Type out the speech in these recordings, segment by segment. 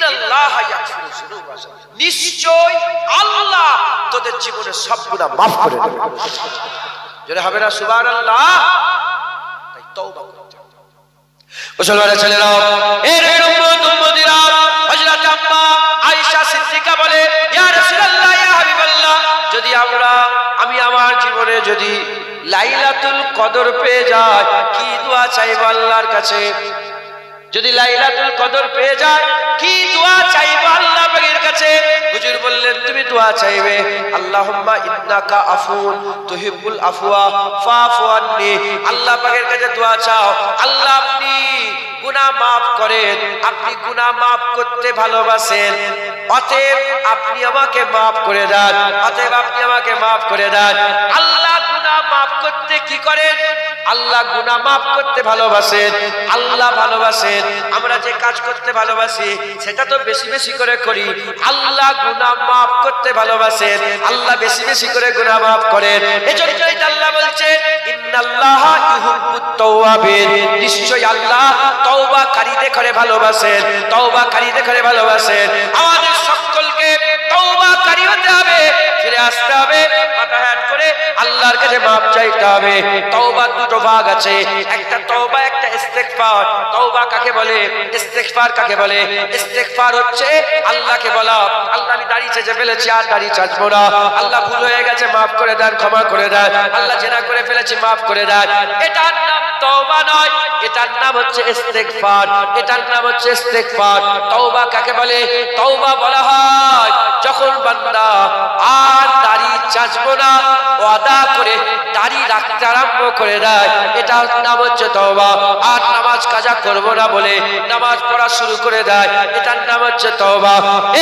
ইন্নাল্লাহা ইয়াগফিরু যুনুবা জামিআ, নিশ্চয় আল্লাহ তোদের জীবনের সব গুনাহ maaf করে দেবে। জোরে হবে না সুবহানাল্লাহ? তাই তওবা করতে হবে। মুসলমানের ছেলেরা, এর উম্মতিরা, হযরত আম্মা আয়েশা সিদ্দিকা বলে, ইয়া রাসূলুল্লাহ, ইয়া হাবিবাল্লাহ, যদি আমি আমার জীবনে যদি লাইলাতুল কদর পেয়ে যাই, কি দোয়া চাইবো আল্লাহর কাছে? যদি লাইলাতুল কদর পেয়ে যায়, কি দোয়া চাইবো আল্লাহ পাকের কাছে? হুজুর বললেন, তুমি দোয়া চাইবে, আল্লাহুম্মা ইন্নাকা আফুন তুহিব্বুল আফওয়া ফাফু আন্নি। আল্লাহ পাকের কাছে দোয়া চাও, আল্লাহ আপনি গুনাহ maaf করেন, আপনি গুনাহ maaf করতে ভালোবাসেন, অতএব আপনি আমাকে maaf করে দেন, অতএব আপনি আমাকে maaf করে দেন। আল্লাহ গুনাহ maaf করতে কি করেন? আল্লাহ গুনাহ maaf করতে ভালোবাসেন। আল্লাহ ভালোবাসেন, আমরা যে কাজ করতে ভালোবাসি সেটা তো বেশি বেশি করে করি। আল্লাহ গুনাহ maaf করতে ভালোবাসেন, আল্লাহ বেশি বেশি করে গুনাহ maaf করেন। এজন্যই আল্লাহ বলছে, ইন্নাল্লাহা ইউহিব্বুত তাওয়াবিন, নিশ্চয়ই আল্লাহ তওবাকারীদের করে ভালোবাসেন, তওবাকারীদের করে ভালোবাসেন। আমাদের সকলকে তওবাকারী হতে হবে, ফিরে আসতে হবে, মাথা হেঁট করে আল্লাহর কাছে মাপ চাইতে হবে। তওবার দুটো ভাগ আছে, একটা তওবা, একটা ইস্তেগফার। তওবা কাকে বলে? ইস্তেগফার কাকে বলে? ইস্তেগফার হচ্ছে আল্লাহকে বলা, আল্লাহ আমি দাড়ি চেঁচে ফেলেছি, আর দাড়ি চাচবো না, আল্লাহ ভুল হয়ে গেছে, মাফ করে দেন, ক্ষমা করে দেন, আল্লাহ জেনা করে ফেলেছি, মাফ করে দেন। এটার নাম তওবা নয়, এটার নাম হচ্ছে ইস্তেগফার, এটার নাম হচ্ছে ইস্তেগফার। তওবা কাকে বলে? তওবা বলা হয় যখন বান্দা আর দাড়ি চাচবো না ওয়াদা করে দাড়ি রাখতে আরম্ভ করে দেয়, এটার নাম হচ্ছে তওবা। আর নামাজ কাজা করবো না বলে নামাজ পড়া শুরু করে দেয়, এটার নাম হচ্ছে তওবা।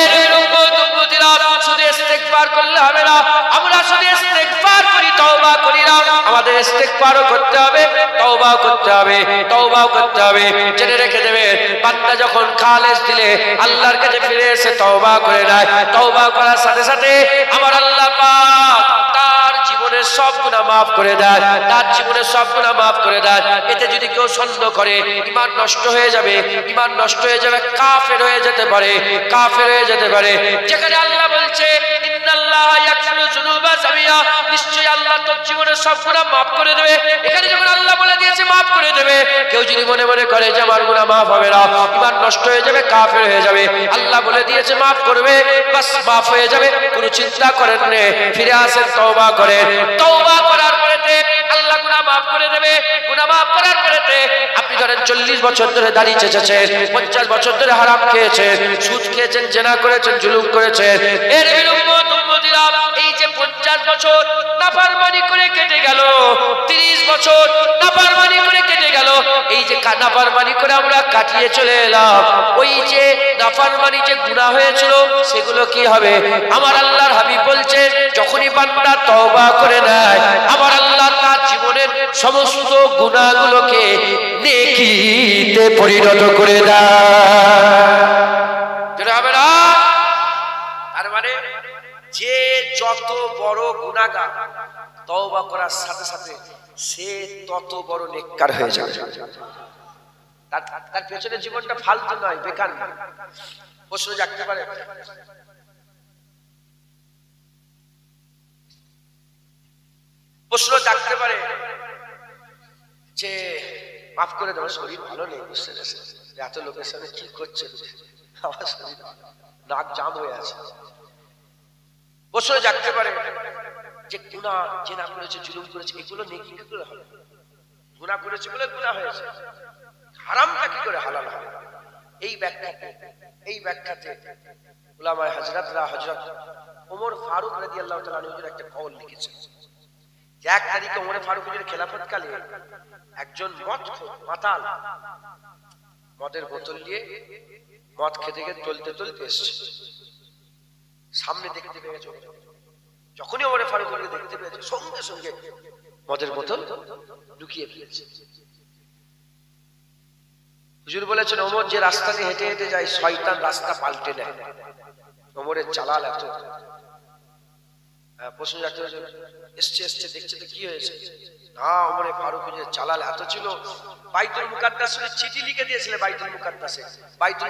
এর উম্মতিরা, শুধু ইস্তেগফার করলে হবে না, আমরা শুধু ইস্তেগফার করি, তওবা করি না। আমাদের ইস্তেগফারও করতে হবে, তওবাও করতে হবে, তওবাও করতে হবে। জেনে রেখে দেবে, বান্দা যখন খালেস দিলে আল্লাহর কাছে ফিরে এসে তওবা করে নেয়, তওবা করার সাথে সাথে আমার আল্লাহ পাক তার জীবনের সব গুনাহ maaf করে দেয়, তার জীবনের সব গুনাহ maaf করে দেয়। এতে যদি কেউ সন্দেহ করে, ঈমান নষ্ট হয়ে যাবে, ঈমান নষ্ট হয়ে যাবে, কাফের হয়ে যেতে পারে, কাফের হয়ে যেতে পারে। যেখানে আল্লাহ বলছে, ইন্নাল্লাহা ইয়াগফিরু যুনুবা জামিআ, নিশ্চয়ই আল্লাহ তোর জীবনের সব গুনাহ maaf করে দেবে। এখানে যখন আল্লাহ বলে দিয়েছে maaf করে দেবে, কেউ যদি মনে মনে করে যে আমার গুনাহ maaf হবে না, ঈমান নষ্ট হয়ে যাবে, কাফের হয়ে যাবে, আল্লাহ বলে দিয়েছে maaf করবে, বাস maaf হয়ে যাবে, কোনো চিন্তা করেন না, ফিরে আসেন, তওবা করেন। তওবা করার পরেতে আল্লাহ গুনাহ maaf করে দেবে। গুনাহ maaf করার পরেতে আপনি ধরেন 40 বছর ধরে দাড়ি চেঁচেছেন, 50 বছর ধরে হারাম খেয়েছেন, সুদ খেয়েছেন, জেনা করেছেন, জুলুম করেছেন, এর উম্মতিরা, এই যে 50 বছর নাফরমানি করে কেটে গেল, 30 বছর নাফরমানি করে কেটে গেল, এই যে নাফরমানি করে আমরা কাটিয়ে চলে এলাম, ওই যে নাফরমানি যে গুনাহ হয়েছিল সেগুলো কি হবে? আমার আল্লাহর হাবিব বলছে, যখনই বান্দা তওবা করে নেয়, আমার আল্লাহ তার জীবনের সমস্ত গুনাহগুলোকে নেকিতে পরিণত করে দেয়। যেটা হবে না, তার মানে যে যত বড় গুনাহগার, তওবা করার সাথে সাথে সে তত বড় নেককার হয়ে যাবে। তার পেছনে জীবনটা ফালতু নয়, বেকার নয়। প্রশ্ন জাগতে পারে, প্রশ্ন জাগতে পারে যে মাফ করে দেওয়ার শরীর ভালো নেই, বুঝতে গেছে এত লোকের সামনে কি করছে, আমার শরীর নাক জাম হয়ে আছে। প্রশ্ন জাগতে পারে যে গুনাহ জেনা করেছে, জুলুম করেছে, এগুলো নেকি কি করে হবে? গুনাহ করেছে বলে গুনাহ হয়েছে, হারামটা কি করে হালাল হবে? এই ব্যাখ্যাতে উলামায়ে হযরতরা হযরত ওমর ফারুক রাদিয়াল্লাহু তাআলা আনহুর একটা কওল লিখেছেন যে 1 তারিখে ওমর ফারুকের খেলাফতকালে একজন মাতাল মদের বোতল নিয়ে মদ খেতে খেতে চলতে চলতে এসেছে, সামনে দেখতে পেয়েছে, যখনই ওমর ফারুককে দেখতে পেয়েছে সঙ্গে সঙ্গে মদের বোতল লুকিয়ে ফেলেছে। হুজুর বলেছেন, ওমর যে রাস্তা দিয়ে হেঁটে হেঁটে যায়, শয়তান রাস্তা পাল্টে নেয়, ওমরের চালাল এত। প্রশ্ন এসছে দেখছে তো কি হয়েছে? না, ওমরে ফারুক যে জালাল এত ছিল, বাইতুল মুকাদ্দাসে চিঠি লিখে দিয়েছিল। বাইতুল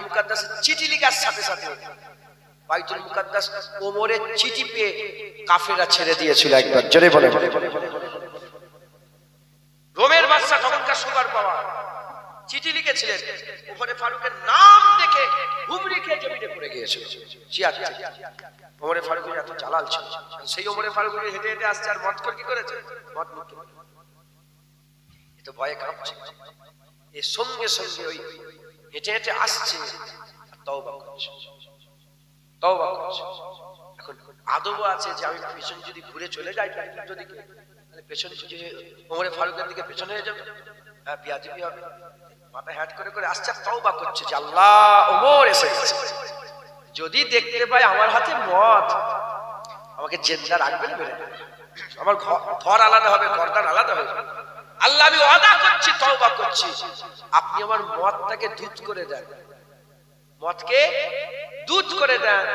মুকাদ্দাসে চিঠি লিখার সাথে সাথে বাইতুল মুকাদ্দাস ওমরের চিঠি পেয়ে কাফেররা ছেড়ে দিয়েছিল। একবার জোরে বলে। রোমের বাদশা তখনকার সুপার পাওয়ার চিঠি লিখেছিলেন, ওমরে ফারুকের নাম দেখে হুমড়ি খেয়ে জমিতে পড়ে গিয়েছিল। ওমরে ফারুকের এত জালাল ছিল। সেই ওমরে ফারুক হেঁটে হেঁটে আসছে, আর মদ করে কি করেছে? মদ মুক্ত ভয়ে কাঁপছে। এর সঙ্গে সঙ্গে ওই হেঁটে হেঁটে আসছে, তওবা করছে। এখন আদব আছে যে আমি পেছন যদি ঘুরে চলে যাই দিকে, তাহলে পেছন ওমরে ফারুকের দিকে পেছন হয়ে যাবে, হ্যাঁ বিয়াদবি হবে। মাথা হ্যাট করে করে আসছে, তওবা করছে যে আল্লাহ, ওমর এসে গেছে, যদি দেখতে পাই আমার হাতে মদ, আমাকে জিন্দা রাখবেন, মেরে দেবেন, আমার ঘর আলাদা হবে, গর্দান আলাদা হবে। আল্লাহ আমি ওয়াদা করছি, তওবা করছি, আপনি আমার মদটাকে দুধ করে দেন, মদকে দুধ করে দেন,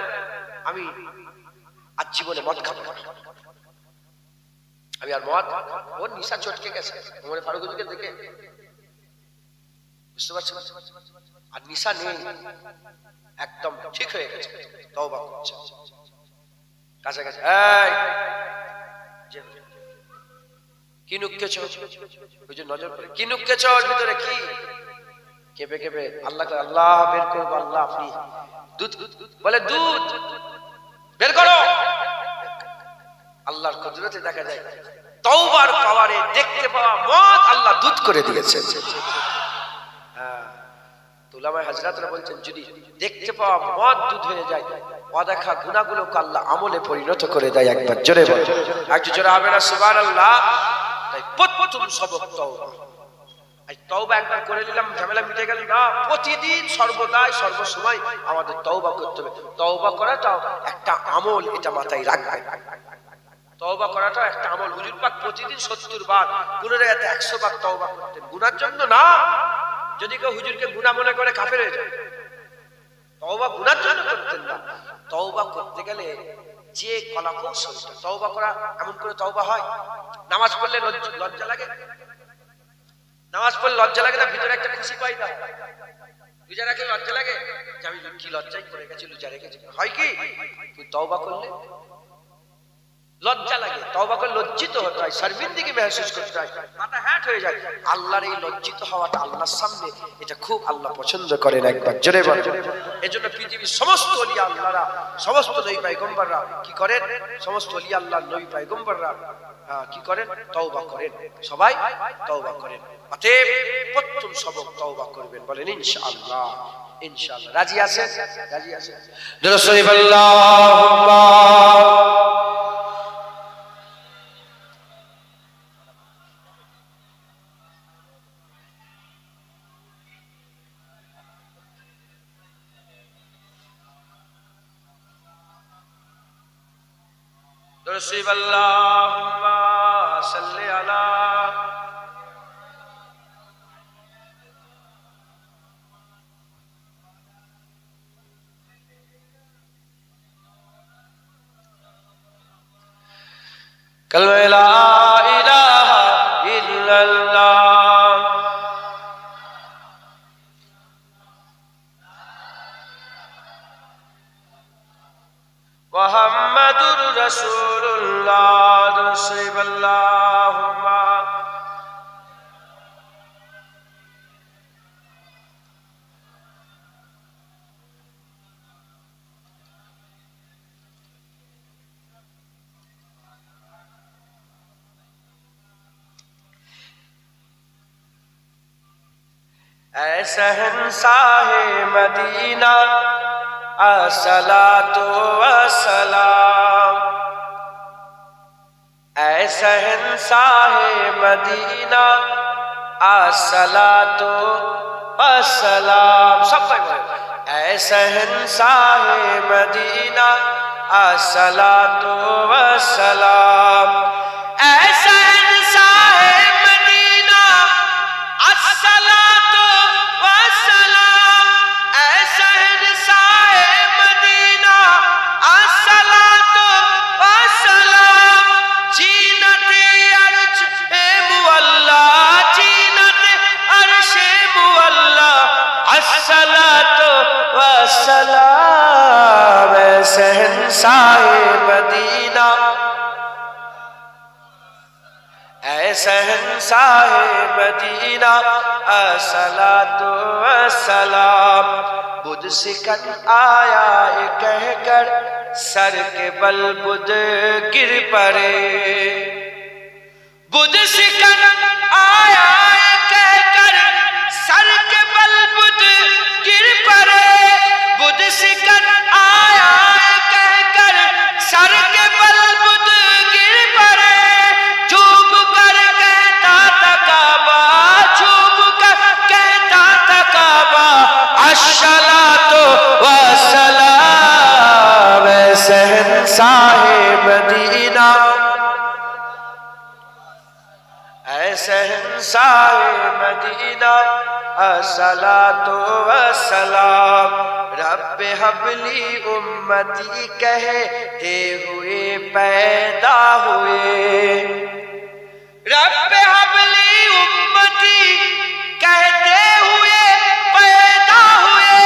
আমি আজ জীবনে মদ খাবো না, আমি আর মদ। ওর নিশা চটকে গেছে ওমরে ফারুককে দেখে, বুঝতে পারছেন? আর নিশা নেই, একদম ঠিক হয়ে গেছে, তওবা করছে। কাছাকাছি কি নুক্কেছ, ওই যে নজর করে, কি নুক্কেছ, ওর ভিতরে কি? কেঁপে কেঁপে আল্লাহ আল্লাহ বের করবো, আল্লাহ আপনি দুধ বলে, দুধ বের করো। আল্লাহর কুদরতে দেখা যায় তওবার পাওয়ারে দেখতে পাওয়া মদ আল্লাহ দুধ করে দিয়েছে। উলামায়ে হাজরাতরা বলছেন, যদি দেখতে পাওয়া মদ দুধ হয়ে যায়, অদেখা গুনাহগুলোকে আল্লাহ আমলে পরিণত করে দেয়। একবার জোরে বল, একটু জোরে হবে না সুবহানাল্লাহ? তাই প্রথম সবক তওবা। এই তওবা একবার করে নিলাম, ঝামেলা মিটে গেল না। প্রতিদিন সর্বদাই সর্বসময় আমাদের তওবা করতে হবে। তওবা করাটাও একটা আমল, এটা মাথায় রাখবেন। তওবা করাটা একটা আমল। হুজুর পাক প্রতিদিন 70 বার, কোন জায়গাতে 100 বার তওবা করতেন, গুনার জন্য না। যদি কেউ হুজুরকে গুনাহ মনে করে কাফের হয়ে যায়। তওবা গুনার জন্য করতেন না। তওবা করতে গেলে যে কলা কৌশলটা, তওবা করা এমন করে তওবা হয়। নামাজ পড়লে লজ্জা লাগে, নামাজ পড়লে লজ্জা লাগে না? ভিতরে একটা খুশি পাই না? রোজা রাখলে লজ্জা লাগে যে আমি কি লজ্জায় করে গেছি, রোজা রেখেছি, হয় কি? তুই তওবা করলে লজ্জা লাগে, তওবা করে লজ্জিত হতে হয়, শর্মিন্দগি महसूस করতে হয়, মাথা হ্যাট হয়ে যায়। আল্লাহর এই লজ্জিত হওয়াটা আল্লাহর সামনে, এটা খুব আল্লাহ পছন্দ করেন। একবার জোরে বলেন। এজন্য পৃথিবীর সমস্ত ওলি আল্লাহরা, সমস্ত নবী পয়গম্বররা কি করেন? সমস্ত ওলি আল্লাহ, নবী পয়গম্বররা কি করেন? তওবা করেন। সবাই তওবা করেন। অতএব প্রথম সবক তওবা করবেন। বলেন ইনশাআল্লাহ। ইনশাআল্লাহ রাজি আছেন? রাজি আছেন? রাসূল আল্লাহুম্মা رسول اللهم صل على كلمة لا إله إلا الله محمد رسول الله رسول اللهم ऐ शहंशाह मदीना अस्सलातु वस्सलाम ऐ शहंशाह मदीना अस्सलातु वस्सलाम सब ऐ शहंशाह मदीना अस्सलातु वस्सलाम ऐ शहंशाह मदीना अस्सलातु वस्सलाम ऐ शहंशाह मदीना अस्सलातु वस्सलाम जीनते अर्ज ए सलाम शहंशाहे मदीना, ऐ शहंशाहे मदीना अस्सलातु वस्सलाम। बुध सिकन आया ये कहकर सर के बल बुध गिर पड़े, बुध सिकन आया ये कहकर सर के बल बुध गिर पड़े, बुध सिकन आया ये कहकर सर के बल बुध गिर पड़े। चुप कर कहता था काबा, चुप कर कहता था काबा अस्सलातु वस्सलाम शहंशाहे मदीना, ऐ शहंशाहे मदीना अस्सलातु वस्सलाम। रब्बे हबली उम्मती कहते हुए पैदा हुए, रब्बे हबली उम्मती कहते हुए पैदा हुए,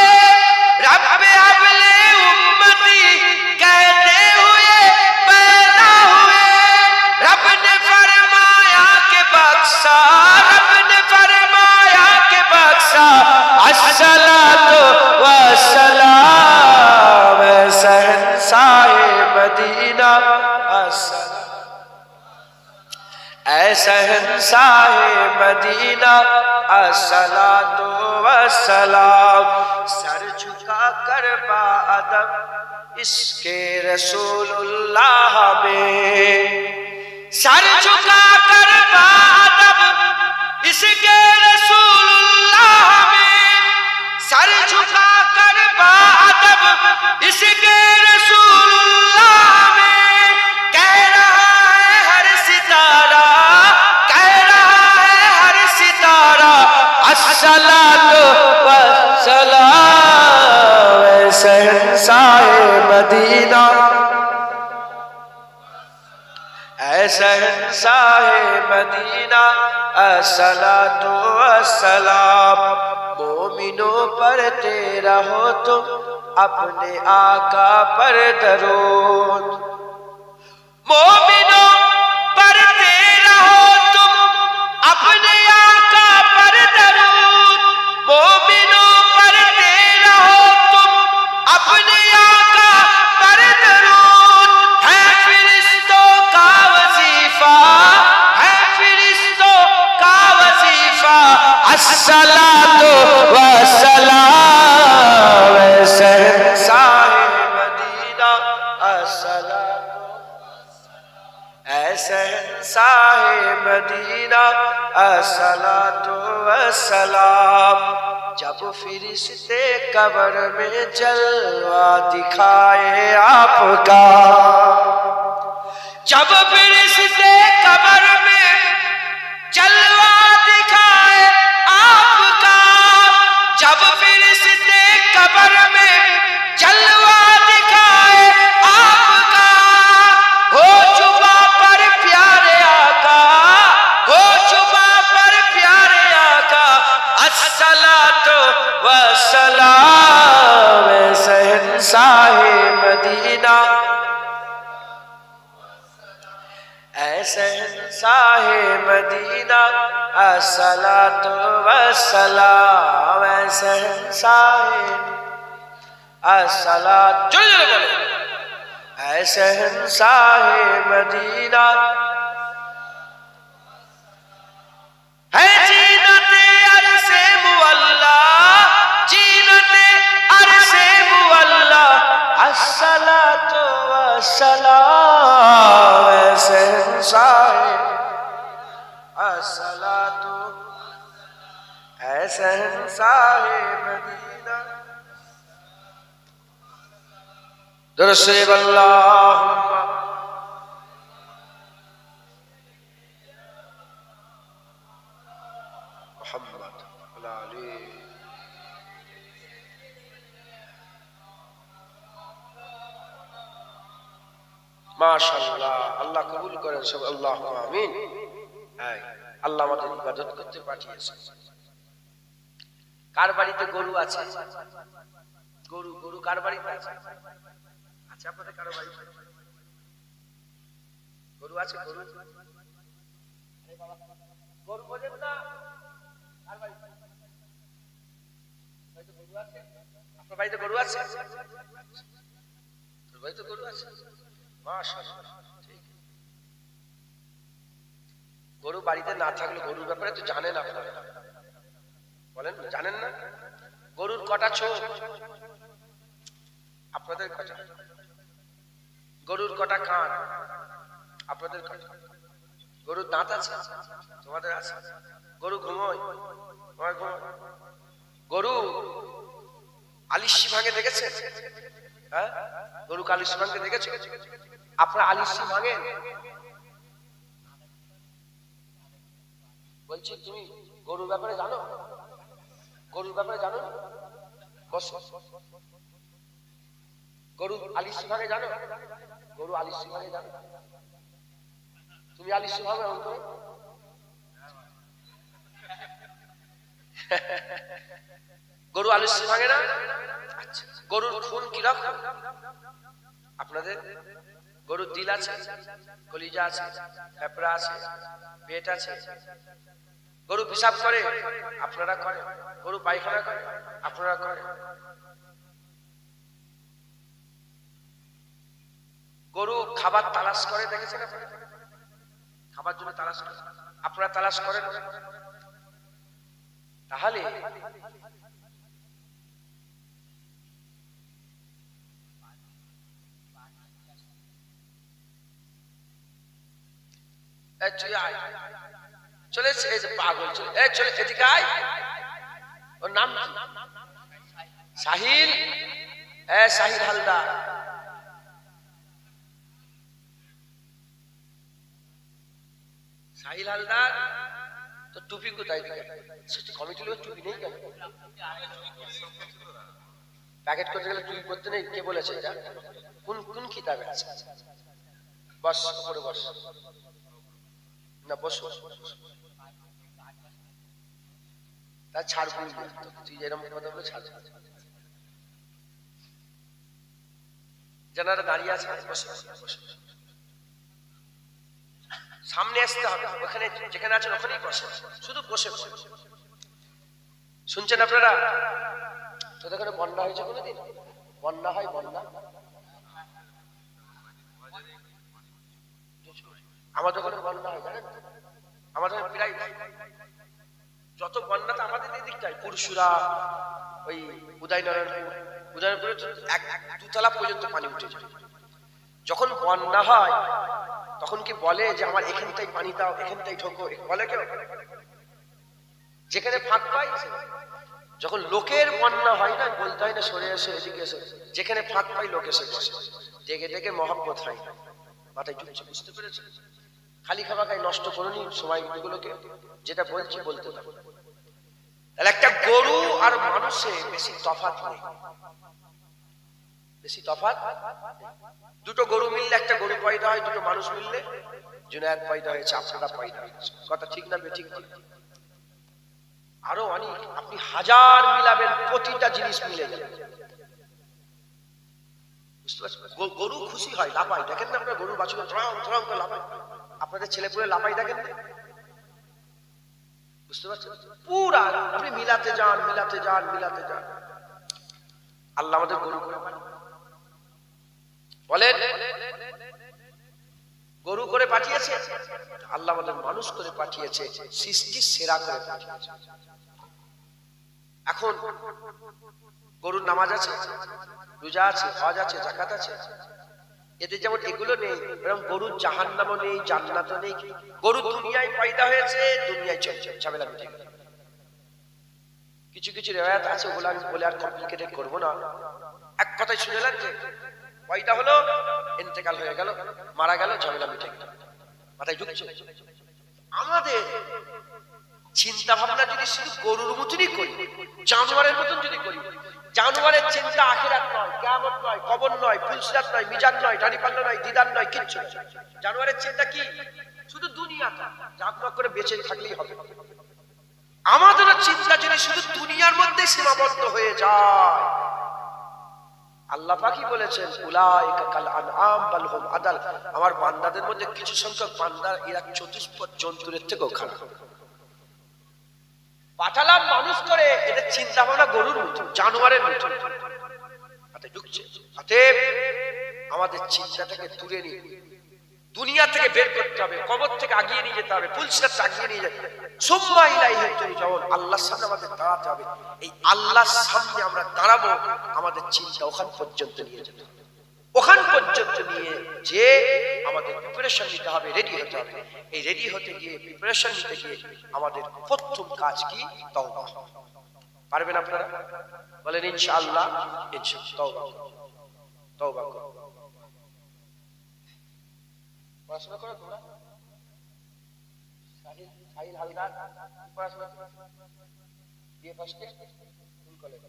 रब्बे हबली उम्मती कहते हुए पैदा हुए। रब ने फरमाया के बख्शा, रब ने फरमाया के बख्शा अस्सलातु वस्सलाम शहंशाहे मदीना ऐ शहंशाहे मदीना अस्सलातु वस्सलाम। सर झुका कर बाअदब इसके रसूलुल्लाह में, सर झुका कर बाअदब इसके रसूलुल्लाह में, सर झुका कर बाअदब इसके रसूलुल्लाह में। कह रहा है हर सितारा, कह रहा है हर सितारा अस्सलातु वस्सलाम शहंशाहे मदीना, ऐ शहंशाहे मदीना अस्सलातु वस्सलाम। मोमिनों पर तेरा हो तुम अपने आका पर दरूद, मोमिनों पर तेरा हो तुम अपने आका पर दरूद, मोमिनों पर तेरा हो तुम अपने आका पर दरूद। है फिरिश्तों का वजीफा, है फिरिश्तों का वजीफा अस्सलातु वस्सलाम शहंशाहे मदीना अस्सलातु, ऐ शहंशाहे मदीना अस्सलातु वस्सलाम। जब फिरिश्ते कब्र में जलवा दिखाए आपका, जब फिरिश्ते कब्र में जलवा दिखाए आपका, जब फिरिश्ते कब्र में जलवा दिखाए आपका। हो जुबा पर प्यारे आका, हो जुबा पर प्यारे आका अस्सलातु वस्सलाम शहंशाहे मदीना, ऐ शहंशाहे मदीना अस्सलातु वस्सलाम शहंशाहे अस्सलातु, जोर जोर बोले, ऐ शहंशाहे मदीना। है जीनते अरसे मुअल्ला, जीनते अरसे मुअल्ला अस्सलातु वस्सलाम शहंशाहे अस्सलातु, ऐ शहंशाहे मदीना। दुरूद अल्लाहुम्मा मुहम्मद अला अली। माशाअल्लाह, अल्लाह कबूल करेন सब, আল্লাহুম্মা আমিন। আল্লাহ আমাদের ইবাদত করতে পাঠিয়েছে। কার বাড়িতে গরু আছে? গরু গরু কার বাড়িতে আছে? আচ্ছা, আপনাদের কারো বাড়িতে গরু আছে? গরু গরু বোঝেন না? কার বাড়িতে গরু আছে? আপনার বাড়িতে গরু আছে? তোর বাড়িতে গরু আছে? মাশাআল্লাহ। ঠিক। গরু বাড়িতে না থাকলে গরুর ব্যাপারে তো জানেন আপনারা, বলেন জানেন না? গরুর কটা চোখ? আপনাদের কটা? গরুর কটা কান? আপনাদের কটা? গরুর দাঁত আছে? তোমাদের আছে? গরু ঘুমোয়? তোমার ঘুমোয়? গরু আলিশি ভাঙে দেখেছেন? হ্যাঁ, গরু আলিশি ভাঙতে দেখেছো? আপনারা আলিশি ভাঙেন? বলছি, তুমি গরুর ব্যাপারে জানো? গরুর ব্যাপারে জানো? গরু আলিশি ভাঙে জানো? গরু আলিশি ভাঙে জানো? তুমি আলিশি ভাঙো এমন করে? গরু আলিশি ভাঙে না? আচ্ছা, গরুর খুন কিরকম আপনাদের? গরুর দিল আছে, কলিজা আছে, ফেফড়া আছে, পেট আছে। গরু পেশাব করে, আপনারা করেন? গরু পায়খানা করে, আপনারা করেন? গরু খাবার তালাশ করে দেখেছেন আপনারা? খাবার জন্য তালাশ করে, আপনারা তালাশ করেন? তাহলে চলে পাগল, চলে এদিকে আয়। ওর নাম কি? সাহিল। সাহিল হালদার। সাহিল হালদার, তো টুপি কোথায় দিকে? কমিটি লোক টুপি নেই কেন? প্যাকেট করতে গেলে টুপি করতে নেই? কে বলেছে এটা? কোন কোন কিতাবে আছে? বস, উপরে বস। না, বস। তার ছাড় বই, তুই এরকম কথা বলে ছাড়। যারা দাঁড়িয়ে আছে সামনে আসতে হবে, ওখানে যেখানে আছেন ওখানেই বসে, শুধু বসে। শুনছেন আপনারা? তোদের ওখানে বন্যা হয়েছে কোনোদিন? বন্যা হয়? বন্যা আমাদের ওখানে বন্যা হয় জানেন? আমাদের প্রায় যত বন্যা তো আমাদের এই দিকটাই, পুরসুরা, ওই উদয়নারায়ণপুরে দুতলা পর্যন্ত পানি উঠে যায়। যখন বন্যা হয় তখন কি বলে যে আমার এখানটাই পানি দাও, এখানটাই ঢোকো? বলে কেউ? যেখানে ফাঁক পাই। যখন লোকের বন্যা হয় না, বলতে হয় না সরে এসে, এদিকে এসে, যেখানে ফাঁক পাই লোক এসে বসে, ডেকে ডেকে মহব্বত হয়, মাথায় ঢুকছে। বুঝতে পেরেছে? খালি খাওয়া খাই নষ্ট করুনি সময়গুলোকে, যেটা বলছি বলতে থাকো। তাহলে একটা গরু আর মানুষে বেশি তফাৎ নেই, বেশি তফাৎ। দুটো গরু মিললে একটা গরু পয়দা হয়, দুটো মানুষ মিললে জুনায়েদ পয়দা হয়েছে, আপনারা পয়দা হয়েছে। কথা ঠিক না বেঠিক? আরো অনেক, আপনি হাজার মিলাবেন, প্রতিটা জিনিস মিলে যাবে। বুঝতে পারছেন? গরু খুশি হয়, লাফায়, দেখেন না আপনার? গরু বাছুর থ্রাম করে লাফায়। আপনাদের ছেলে পুলে লাফাই দেখেন না? বুঝতে পারছেন? পুরা আপনি মিলাতে যান, মিলাতে যান, মিলাতে যান। আল্লাহ আমাদের গরু করে বলেন, গরু করে পাঠিয়েছে, আল্লাহ আমাদের মানুষ করে পাঠিয়েছে, সৃষ্টি সেরা করে পাঠিয়েছে। এখন গরুর নামাজ আছে, রোজা আছে, হজ আছে, যাকাত আছে। এদের যেমন এগুলো নেই, এরকম গরুর জাহান্নামও নেই, জান্নাতও নেই। গরু দুনিয়ায় পয়দা হয়েছে, দুনিয়ায় চলছে, ঝামেলা মিটে গেল। কিছু কিছু রিওয়ায়াত আছে, ওগুলো আমি বলে আর কমপ্লিকেটেড করবো না। এক কথায় শুনেলেন যে পয়দা হলো, ইন্তেকাল হয়ে গেল, মারা গেল, ঝামেলা মিটে গেল। মাথায় ঢুকছে? আমাদের চিন্তা ভাবনা যদি শুধু গরুর মতনই করি, জানোয়ারের মতন যদি করি, জানোয়ারের চিন্তা আখিরাত নয়, কিয়ামত নয়, কবর নয়, ফুলসিরাত নয়, মিজান নয়, দাড়িপাল্লা নয়, দিদার নয়, কিচ্ছু। জানোয়ারের চিন্তা কি? শুধু দুনিয়াটা জাগমগ করে বেঁচে থাকলেই হবে। আমাদের চিন্তা যদি শুধু দুনিয়ার মধ্যে সীমাবদ্ধ হয়ে যায়, আল্লাহ পাকই বলেছেন উলাইকা কাল আনআম বাল হুম আদাল, আমার বান্দাদের মধ্যে কিছু সংখ্যক বান্দা এরা চতুষ্পদ জন্তুর থেকেও খারাপ। পাঠালাম মানুষ করে, এদের চিন্তা ভাবনা গরুর মতো, জানোয়ারের মতো হাতে ঢুকছে। অতএব আমাদের চিন্তাটাকে দূরে নিয়ে দুনিয়া থেকে বের করতে হবে, কবর থেকে আগিয়ে নিয়ে যেতে হবে, ফুলসিরাত আগিয়ে নিয়ে যেতে হবে, সুম্মা ইলাইহি তুরজাউন, আল্লাহর সামনে আমাদের দাঁড়াতে হবে। এই আল্লাহর সামনে আমরা দাঁড়াবো, আমাদের চিন্তা ওখান পর্যন্ত নিয়ে যেতে হবে। ওখান পর্যন্ত নিয়ে যে আমাদের প্রিপারেশন নিতে হবে, রেডি হতে হবে। এই রেডি হতে গিয়ে, প্রিপারেশন নিতে গিয়ে আমাদের প্রথম কাজ কি? তওবা। পারবেন আপনারা? বলেন ইনশাআল্লাহ। ইনশাআল্লাহ তওবা করো। পড়াশোনা করো তোমরা? সাহিল হালদার পড়াশোনা বিএ ফার্স্ট ইয়ার কোন কলেজ?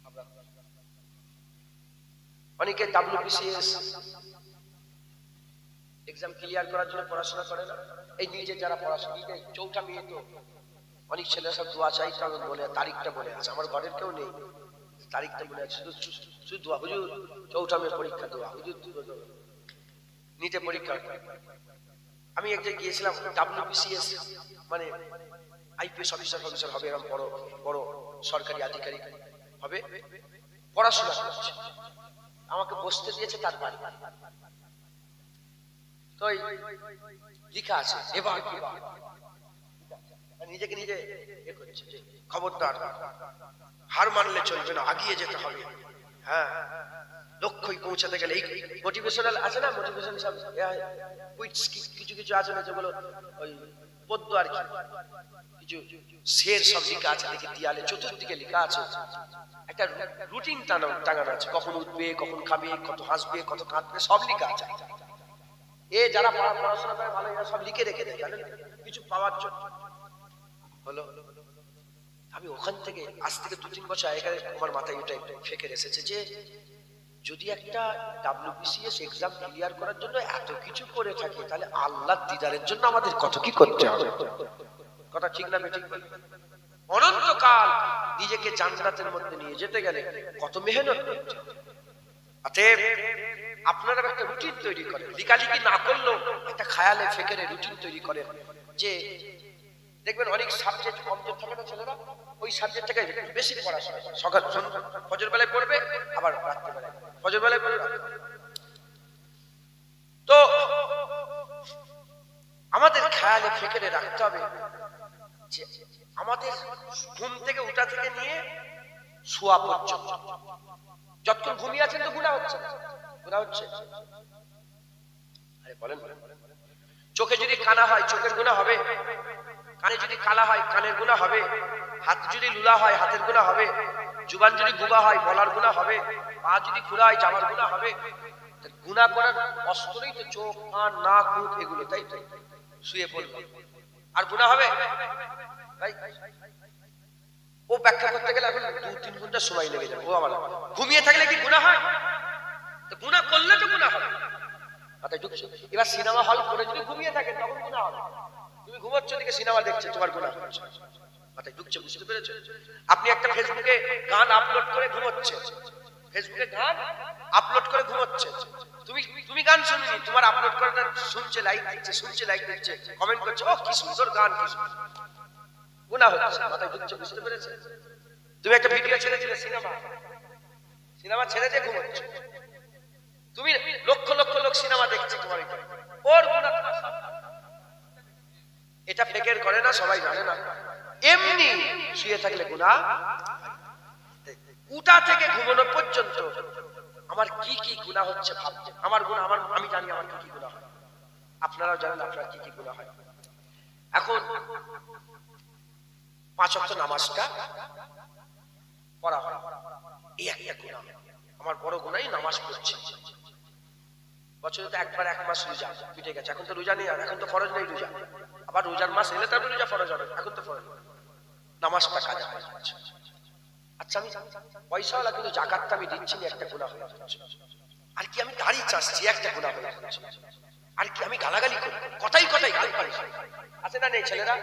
আমরা অনেকে WBCS এক্সাম ক্লিয়ার করার জন্য পড়াশোনা করে না। এই নিজে যারা পড়াশোনা, চৌঠা মেয়ে তো অনেক ছেলেরা সব দোয়া চাই, কারণ বলে তারিখটা বলে আছে, আমার ঘরের কেউ নেই, তারিখটা বলে আছে, শুধু দোয়া, হুজুর চৌঠা মেয়ে পরীক্ষা, দোয়া হুজুর নিতে পরীক্ষা। আমি এক জায়গায় গিয়েছিলাম, WBCS মানে IPS অফিসার হবে, এরকম বড় বড় সরকারি আধিকারিক হবে, পড়াশোনা করছে। আমাকে বসতে দিয়েছে তার বাড়ি, তো লেখা আছে এবার নিজেকে নিজে খবরদার, হার মানলে চলবে না, আগিয়ে যেতে হবে। হ্যাঁ, লক্ষ্যই পৌঁছাতে গেলে এই মোটিভেশনাল আছে না, মোটিভেশন সব কিছু কিছু আছে না, যেগুলো ওই পদ্য আর কি, কিছু শের সব লেখা আছে, দেখি দেয়ালে চতুর্দিকে লেখা আছে, একটা রুটিন টাঙানো আছে, কখন উঠবে, কখন খাবে, কত হাসবে, কত কাঁদবে, সব লেখা আছে। এ যারা পড়াশোনা করে ভালো, এরা সব লিখে রেখে দেয় জানেন, কিছু পাওয়ার জন্য। হলো আমি ওখান থেকে আজ থেকে 2-3 বছর আগে আমার মাথায় এটা একটু ফেকে এসেছে যে যদি একটা WBCS এক্সাম ক্লিয়ার করার জন্য এত কিছু করে থাকে, তাহলে আল্লাহর দিদারের জন্য আমাদের কত কি করতে হবে। কথা ঠিক না বেঠিক? অনন্তকাল নিজেকে জান্নাতের মধ্যে নিয়ে যেতে গেলে কত মেহনত করতে হবে। অতএব আপনারা একটা রুটিন তৈরি করেন, লিখালিখি না করলেও একটা খায়ালে ফেকেরে রুটিন তৈরি করেন, যে দেখবেন অনেক সাবজেক্ট কমজোর থাকে না ছেলেরা, ওই সাবজেক্টটাকে বেশি পড়াশোনা করে, সকাল ফজর বেলায় পড়বে, আবার রাত্রে বেলায়, ফজর বেলায় পড়বে। তো আমাদের খেয়ালে ফিকিরে রাখতে হবে যে আমাদের ঘুম থেকে উঠা থেকে নিয়ে শোয়া পর্যন্ত যতক্ষণ ঘুমিয়ে আছেন তো গুনাহ হচ্ছে, গুনাহ হচ্ছে। আরে বলেন, চোখে যদি কানা হয় চোখের গুনাহ হবে, কানে যদি কালা হয় কানের গুনাহ হবে, হাত যদি লুলা হয় হাতের গুনাহ হবে, জুবান যদি গুবা হয় বলার গুনাহ হবে, পা যদি খোলা হয় জামার গুনাহ হবে। গুনাহ করার অস্ত্রই তো চোখ, কান, নাক, মুখ এগুলো, তাই তো? শুয়ে পড়ল আর গুনাহ হবে ভাই? ও ব্যাখ্যা করতে গেলে এখন 2-3 ঘন্টা সময় লেগে যাবে। ও আমার ঘুমিয়ে থাকলে কি গুনাহ হয়? তো গুনাহ করলে তো গুনাহ হবে। এবার সিনেমা হল করে যদি ঘুমিয়ে থাকেন তখন গুনাহ হবে। তুমি ঘুমাচ্ছ দিকে সিনেমা দেখছো, তোমার গুনাহ হচ্ছে। মাথায় ঢুকছে, বুঝতে পেরেছো? আপনি একটা ফেসবুকে গান আপলোড করে ঘুমাচ্ছে, ফেসবুকে গান আপলোড করে ঘুমাচ্ছে, তুমি গান শুনিনি, তোমার আপলোড করে শুনছে, লাইক দিচ্ছে, শুনছে, লাইক দিচ্ছে, কমেন্ট করছে, ও কি সুন্দর গান, কি গুনাহ হচ্ছে। মাথায় ঢুকছে, বুঝতে পেরেছো? তুমি একটা ভিডিও ছেড়েছিলে, সিনেমা ছেড়ে দিয়ে ঘুমাচ্ছে, তুমি লক্ষ লক্ষ লোক সিনেমা দেখছে, তোমার ওর গুনাহ। এটা ফেকের করে না, সবাই জানে না। এমনি শুয়ে থাকলে গুনাহ, উঠা থেকে ঘুমানো পর্যন্ত আমার কি কি গুনাহ হচ্ছে ভাবতে। আমার গুনাহ আমি জানি আমার কি কি গুনাহ হয়, আপনারাও জানেন আপনার কি কি গুনাহ হয়। এখন 5 ওয়াক্ত নামাজটা পড়া হয়, এই একটা গুনাহ। আমার বড় গুনাহই নামাজ পড়ছি। বছরে তো একবার 1 মাস রোজা মিটে গেছে, এখন তো রোজা নেই, আর এখন তো ফরজ নেই রোজা। আবার রোজার মাস এলে তারপর রোজা ফরজ হবে, এখন তো ফরজ নামাজটা কাজা হয়ে যাচ্ছে। আচ্ছা আমি পয়সাওয়ালা কিন্তু যাকাতটা আমি দিচ্ছি না, একটা গুনাহ হয়ে যাচ্ছে। আর কি আমি দাড়ি চাচ্ছি, একটা গুনাহ হয়ে যাচ্ছে। আর কি আমি গালাগালি করি, কথাই কথাই গাল পারি, আছে না নেই ছেলেরা?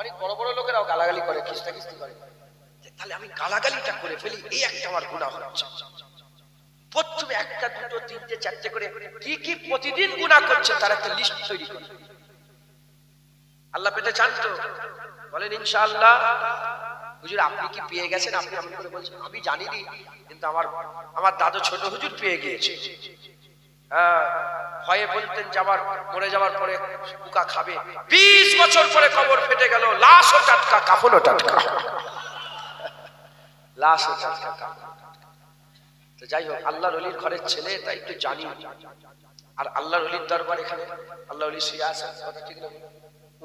অনেক বড় বড় লোকেরাও গালাগালি করে, খিস্তা খিস্তি করে। তাহলে আমি গালাগালিটা করে ফেলি, এই একটা আমার গুনাহ হচ্ছে। প্রথমে একটা দুটো তিনটে চারটে করে কি কি প্রতিদিন গুনাহ করছেন তার একটা লিস্ট তৈরি করুন। আল্লাহ পেতে চান তো? বলেন ইনশাআল্লাহ। হুজুর আপনি কি পেয়ে গেছেন? আপনি এমন করে বলছেন। আমি জানি না, কিন্তু আমার দাদু ছোট হুজুর পেয়ে গিয়েছে। হ্যাঁ, ভয়ে বলতেন যে আবার মরে যাওয়ার পরে পোকা খাবে। 20 বছর পরে কবর ফেটে গেল, লাশও টাটকা, কাফনও টাটকা। লাশও টাটকা, কাফন। তো যাই হোক, আল্লাহর ওলির ঘরের ছেলে, তাই একটু জানি। আর আল্লাহর ওলির দরবার এখানে আল্লাহর ওলি শুয়ে আছেন, কথা ঠিক না?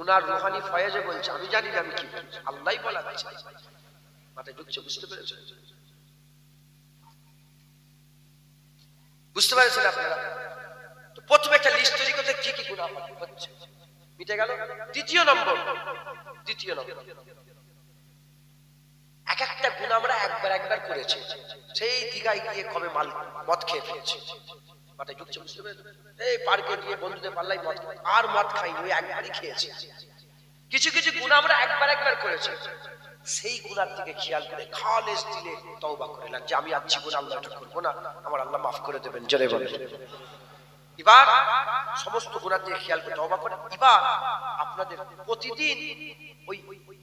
উনার রুহানি ফয়েজে বলছে, আমি জানি না আমি কি বলছি, আল্লাহই বলা দিচ্ছে। মাথায় ঢুকছে, বুঝতে পেরেছেন? বুঝতে পেরেছেন আপনারা? তো প্রথমে একটা লিস্ট তৈরি করতে কি কি গুনাহ হচ্ছে, মিটে গেল। দ্বিতীয় নম্বর, এক একটা গুনাহ আমরা একবার করেছি। সেই দীঘায় গিয়ে কবে মদ খেয়ে ফেলেছি, মাথায় ঢুকছে, বুঝতে পেরেছেন? এই পার্কে গিয়ে বন্ধুদের পাল্লাই মদ, আর মদ খাইনি, ওই একবারই খেয়েছি। কিছু কিছু গুনাহ আমরা একবার করেছি, সেই গুনার দিকে খেয়াল করে খালেস দিলে তওবা করে না যে আমি আর জীবনে আল্লাহ এটা করবো না, আমার আল্লাহ মাফ করে দেবেন। জোরে বলেন। এবার সমস্ত গুনার দিকে খেয়াল করে তওবা করে। এবার আপনাদের প্রতিদিন ওই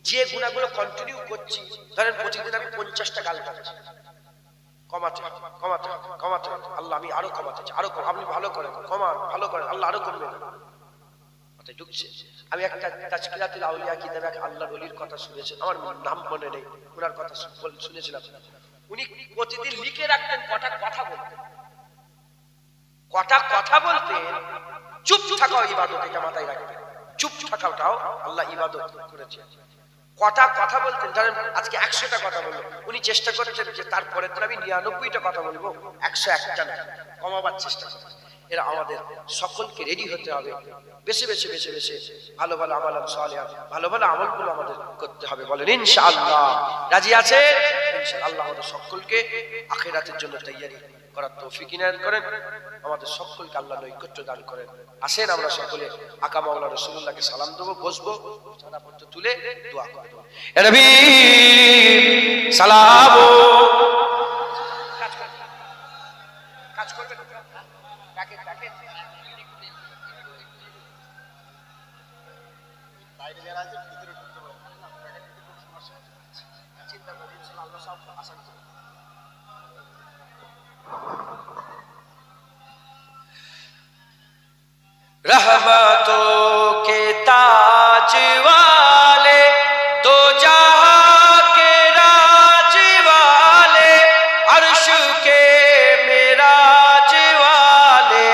যে গুনাহগুলো কন্টিনিউ করছি, ধরেন প্রতিদিন আমি 50টা গাল কাটছি, কমাতে আল্লাহ আমি আরো কমাতে চাই, আরো আপনি ভালো করেন, কমান, ভালো করেন, আল্লাহ আরো কমবে। মাথায় ঢুকছে? আমি একটা তাজকিরাতুল আউলিয়া কিতাবে এক আল্লাহর ওলির কথা শুনেছি, আমার নাম মনে নেই, ওনার কথা শুনেছিলাম। উনি প্রতিদিন লিখে রাখতেন কটা কথা বলতেন, চুপ থাকাও ইবাদত, এটা মাথায় রাখবেন। চুপ থাকাটাও আল্লাহ ইবাদত করেছে। কটা কথা বলতেন, ধরেন আজকে 100টা কথা বললো, উনি চেষ্টা করছেন যে তারপরে তো আমি 99টা কথা বলবো, 101টা না, কমাবার চেষ্টা করছেন। এরা আমাদের সকলকে রেডি হতে হবে, বেশি ভালো আমাল সালিহা, ভালো আমলগুলো আমাদের করতে হবে। বলেন ইনশাআল্লাহ। রাজি আছে? ইনশাআল্লাহ আমাদের সকলকে আখিরাতের জন্য তৈয়ারি করার তৌফিক ইনায়াত করেন, আমাদের সকলকে আল্লাহ নৈকট্য দান করেন। আসেন আমরা সকলে আকা মাওলা রাসূলুল্লাহকে সালাম দেব, বসবো, চাঁদাপত্র তুলে দোয়া করব। ইয়া নবী সালাম। কাজ করবে কাকে বাইরে যারা আছে ভিতরে ঢুকতে পারে না, কোনো সমস্যা চিন্তা করি, আল্লাহ সব আসান করে। रहमतों के ताज वाले, दो जहां के राज वाले, अर्श के मेराज वाले,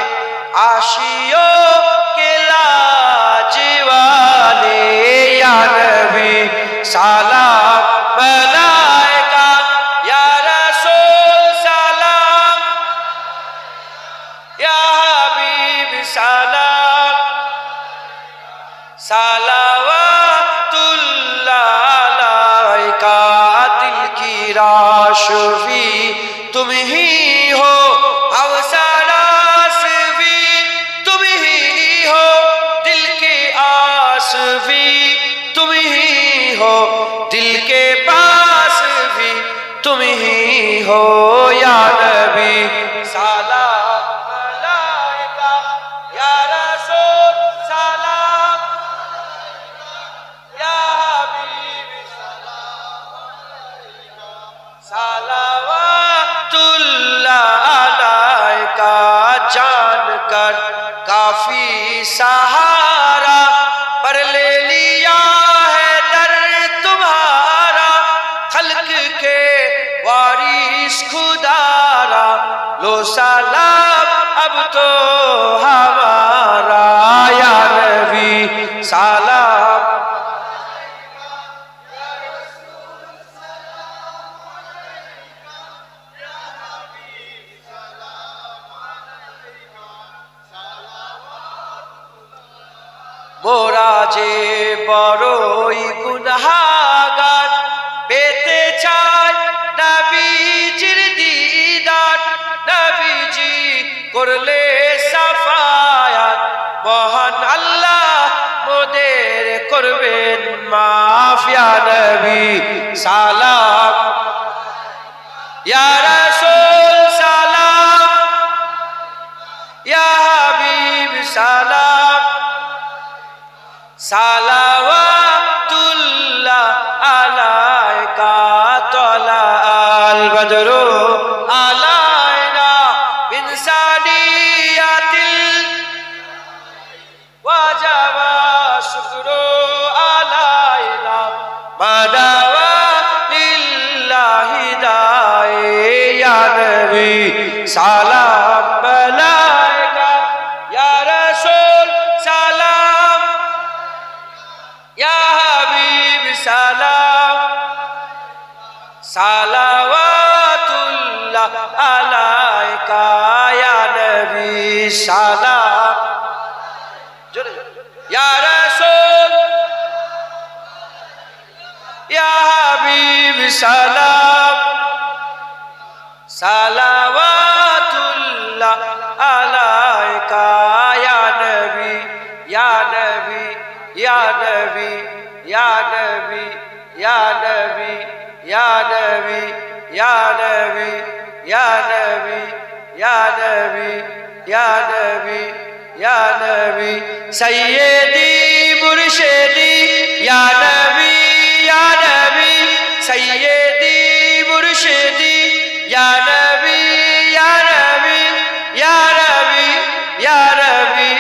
आशियों के लाज वाले, या नबी सलाम मलाइका, या रसूल सलाम, या हबीब सलाम, सलावतुल्लाह अलैका। दिल की राशवी तुम ही हो, अवसरास भी तुम ही हो, दिल की आस भी तुम ही हो, दिल के पास भी तुम ही हो, या नबी सलाम अलैका, या रसूल सलाम, या हबीब सलावतुल्लाह अलैका। जानकर काफी सहारा पर ले लिया है दर तुम्हारा, खल्क के वारिस खुदारा, लो सलाम अब तो हमारा, या नबी सलाम, মোরা যে বড়ই গুনাহগার, পেতে চাই নবীজির দিদার, নবীজি করলে সাফায়াত, মহান আল্লাহ মোদের করবেন মাফ ইয়া নবী সালাম ইয়া রাসূল সালাম ইয়া হাবিব সালাম সালাওয়াতুল্লাহ আলাইকা তালা আল বদরু আলাইনা মিন সানিয়াতিল ওয়াজাবা শুকরু আলাইনা মাদাওয়া লিল্লাহি দাই ইয়া নবী সালাম আলাইকা ইয়া রাসূল সালাম ইয়া হাবিব সালাম সালাওয়াতুল্লাহ আলাইকা ইয়া নবী সালাম ইয়া রাসূল ইয়া হাবিব সালাম সালাওয়াতুল্লাহ আলাইকা ইয়া নবী ইয়া নবী ইয়া নবী ইয়া নবী ইয়া নবী ইয়া নবী ইয়া নবী ইয়া নবী ইয়া নবী ইয়া নবী ইয়া নবী সাইয়্যিদি মুরশিদি ইয়া নবী ইয়া নবী সাইয়্যিদি মুরশিদি ইয়া নবী ইয়া নবী ইয়া নবী ইয়া নবী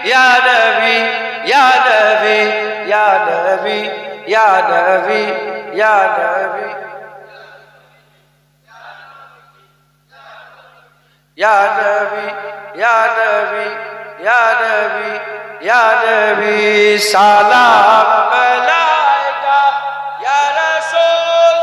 ইয়া নবী ইয়া নবী ইয়া নবী ইয়া নবী ইয়া নবী ইয়া নবী ইয়া নবী ইয়া নবী ইয়া নবী সালাম আলাইকা ইয়া রাসূল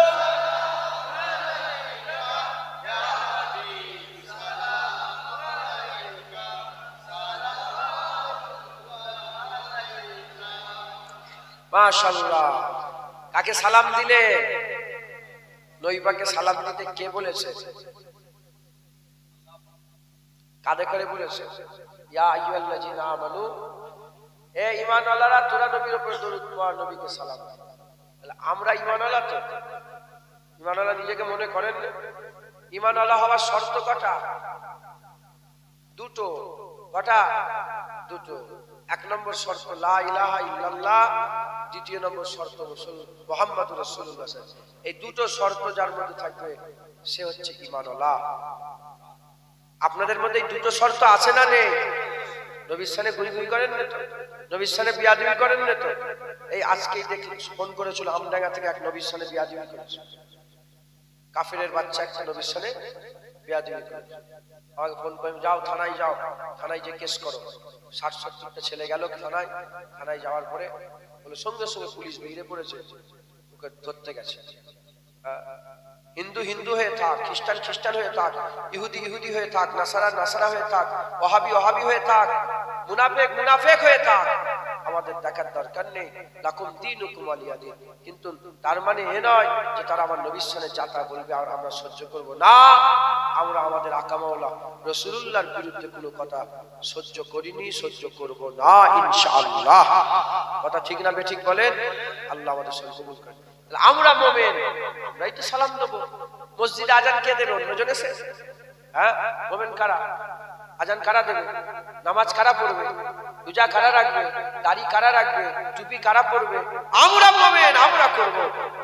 মাশাআল্লাহ। কাকে সালাম দিলে? নবী পাককে সালাম দিতে কে বলেছে? কাঁধে করে বলেছে ইয়া আইয়ুহাল্লাযীনা আমানু, এ ঈমানওয়ালারা তোরা নবীর উপর দরুদ পড়, নবীকে সালাম দাও। তাহলে আমরা ঈমানওয়ালা তো? ঈমানওয়ালা নিজেকে মনে করেন? ঈমানওয়ালা হওয়ার শর্ত কটা? দুটো। কটা? দুটো। এক নম্বর শর্ত লা ইলাহা ইল্লাল্লাহ, দ্বিতীয় নম্বর শর্ত মুহাম্মাদুর রাসূলুল্লাহ। এই দুটো শর্ত যার মধ্যে থাকবে সে হচ্ছে ঈমানওয়ালা। আপনাদের মধ্যে এই দুটো শর্ত আছে না নেই? নবীর সানে গুই করেন না তো? নবীর সানে বিয়াদবি করেন না তো? এই আজকেই দেখি ফোন করেছিল আমডাঙ্গা থেকে, এক নবীর সানে বিয়াদবি করেছে। কাফিরের বাচ্চা একটা নবীর সানে বিয়াদবি করেছে। আমাকে ফোন করে যাও থানায়, যাও থানায় যে কেস করো। 60-70টা ছেলে গেল থানায়। থানায় যাওয়ার পরে বলে সঙ্গে সঙ্গে পুলিশ বেরিয়ে পড়েছে, ওকে ধরতে গেছে। হিন্দু হিন্দু হয়ে থাক, খ্রিস্টান খ্রিস্টান হয়ে থাক, ইহুদি ইহুদি হয়ে থাক, নাসারা নাসারা হয়ে থাক, ওহাবি ওহাবি হয়ে থাক, মুনাফিক মুনাফিক হয়ে থাক, আমাদের দেখার দরকার নেই। লাকুম দীনুকুম ওয়ালিয়া দীন। কিন্তু তার মানে এ নয় যে তারা আমার নবীর সামনে যাতা বলবে আর আমরা সহ্য করব না। আমরা আমাদের আকা মাওলা রাসূলুল্লাহর বিরুদ্ধে কোনো কথা সহ্য করিনি, সহ্য করব না ইনশাআল্লাহ। কথা ঠিক না বেঠিক বলেন? আল্লাহ আমাদের সঙ্গে কবুল করেন। আমরা মুমিন, আমরাই তো সালাম দেব। মসজিদে আজান কে দেবে? অন্যজন এসে? হ্যাঁ, মুমিন কারা? আজান কারা দেবে? নামাজ কারা পড়বে? রোজা কারা রাখবে? দাড়ি কারা রাখবে? টুপি কারা পরবে? আমরা মুমিন, আমরা করব।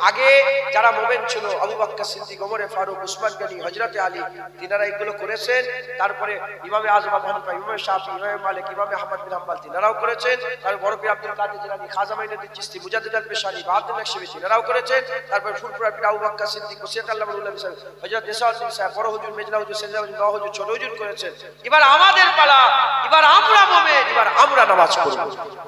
আগে যারা মুমিন ছিল, আবু বকর সিদ্দিক, ওমর ফারুক, উসমান গনি, হযরত আলী, তিনারা এগুলো করেছেন। তারপরে ইমামে আযম আবু হানিফা, ইমামে শাফি, ইমামে মালিক, ইমামে আহমদ বিন হাম্বল তিনারাও করেছেন। তারপর বড় পীর আব্দুল কাদের জিলানী, খাজা মাইনুদ্দিন চিশতি, মুজাদ্দিদ আল-পেশানি, বাহাদুর নকশবী তিনারাও করেছেন। তারপর ফুরফুরা পীর আবু বকর সিদ্দিক, ওসিয়ত আল্লামা উল্লাহ বিন হযরত নেসাউদ্দিন সাহেব, বড় হুজুর, মেজলা হুজুর, সেজদা হুজুর, নওয়াজ হুজুর, ছোট হুজুর করেছেন। এবার আমাদের পালা, এবার আমরা মুমিন, এবার আমরা নামাজ পড়ব,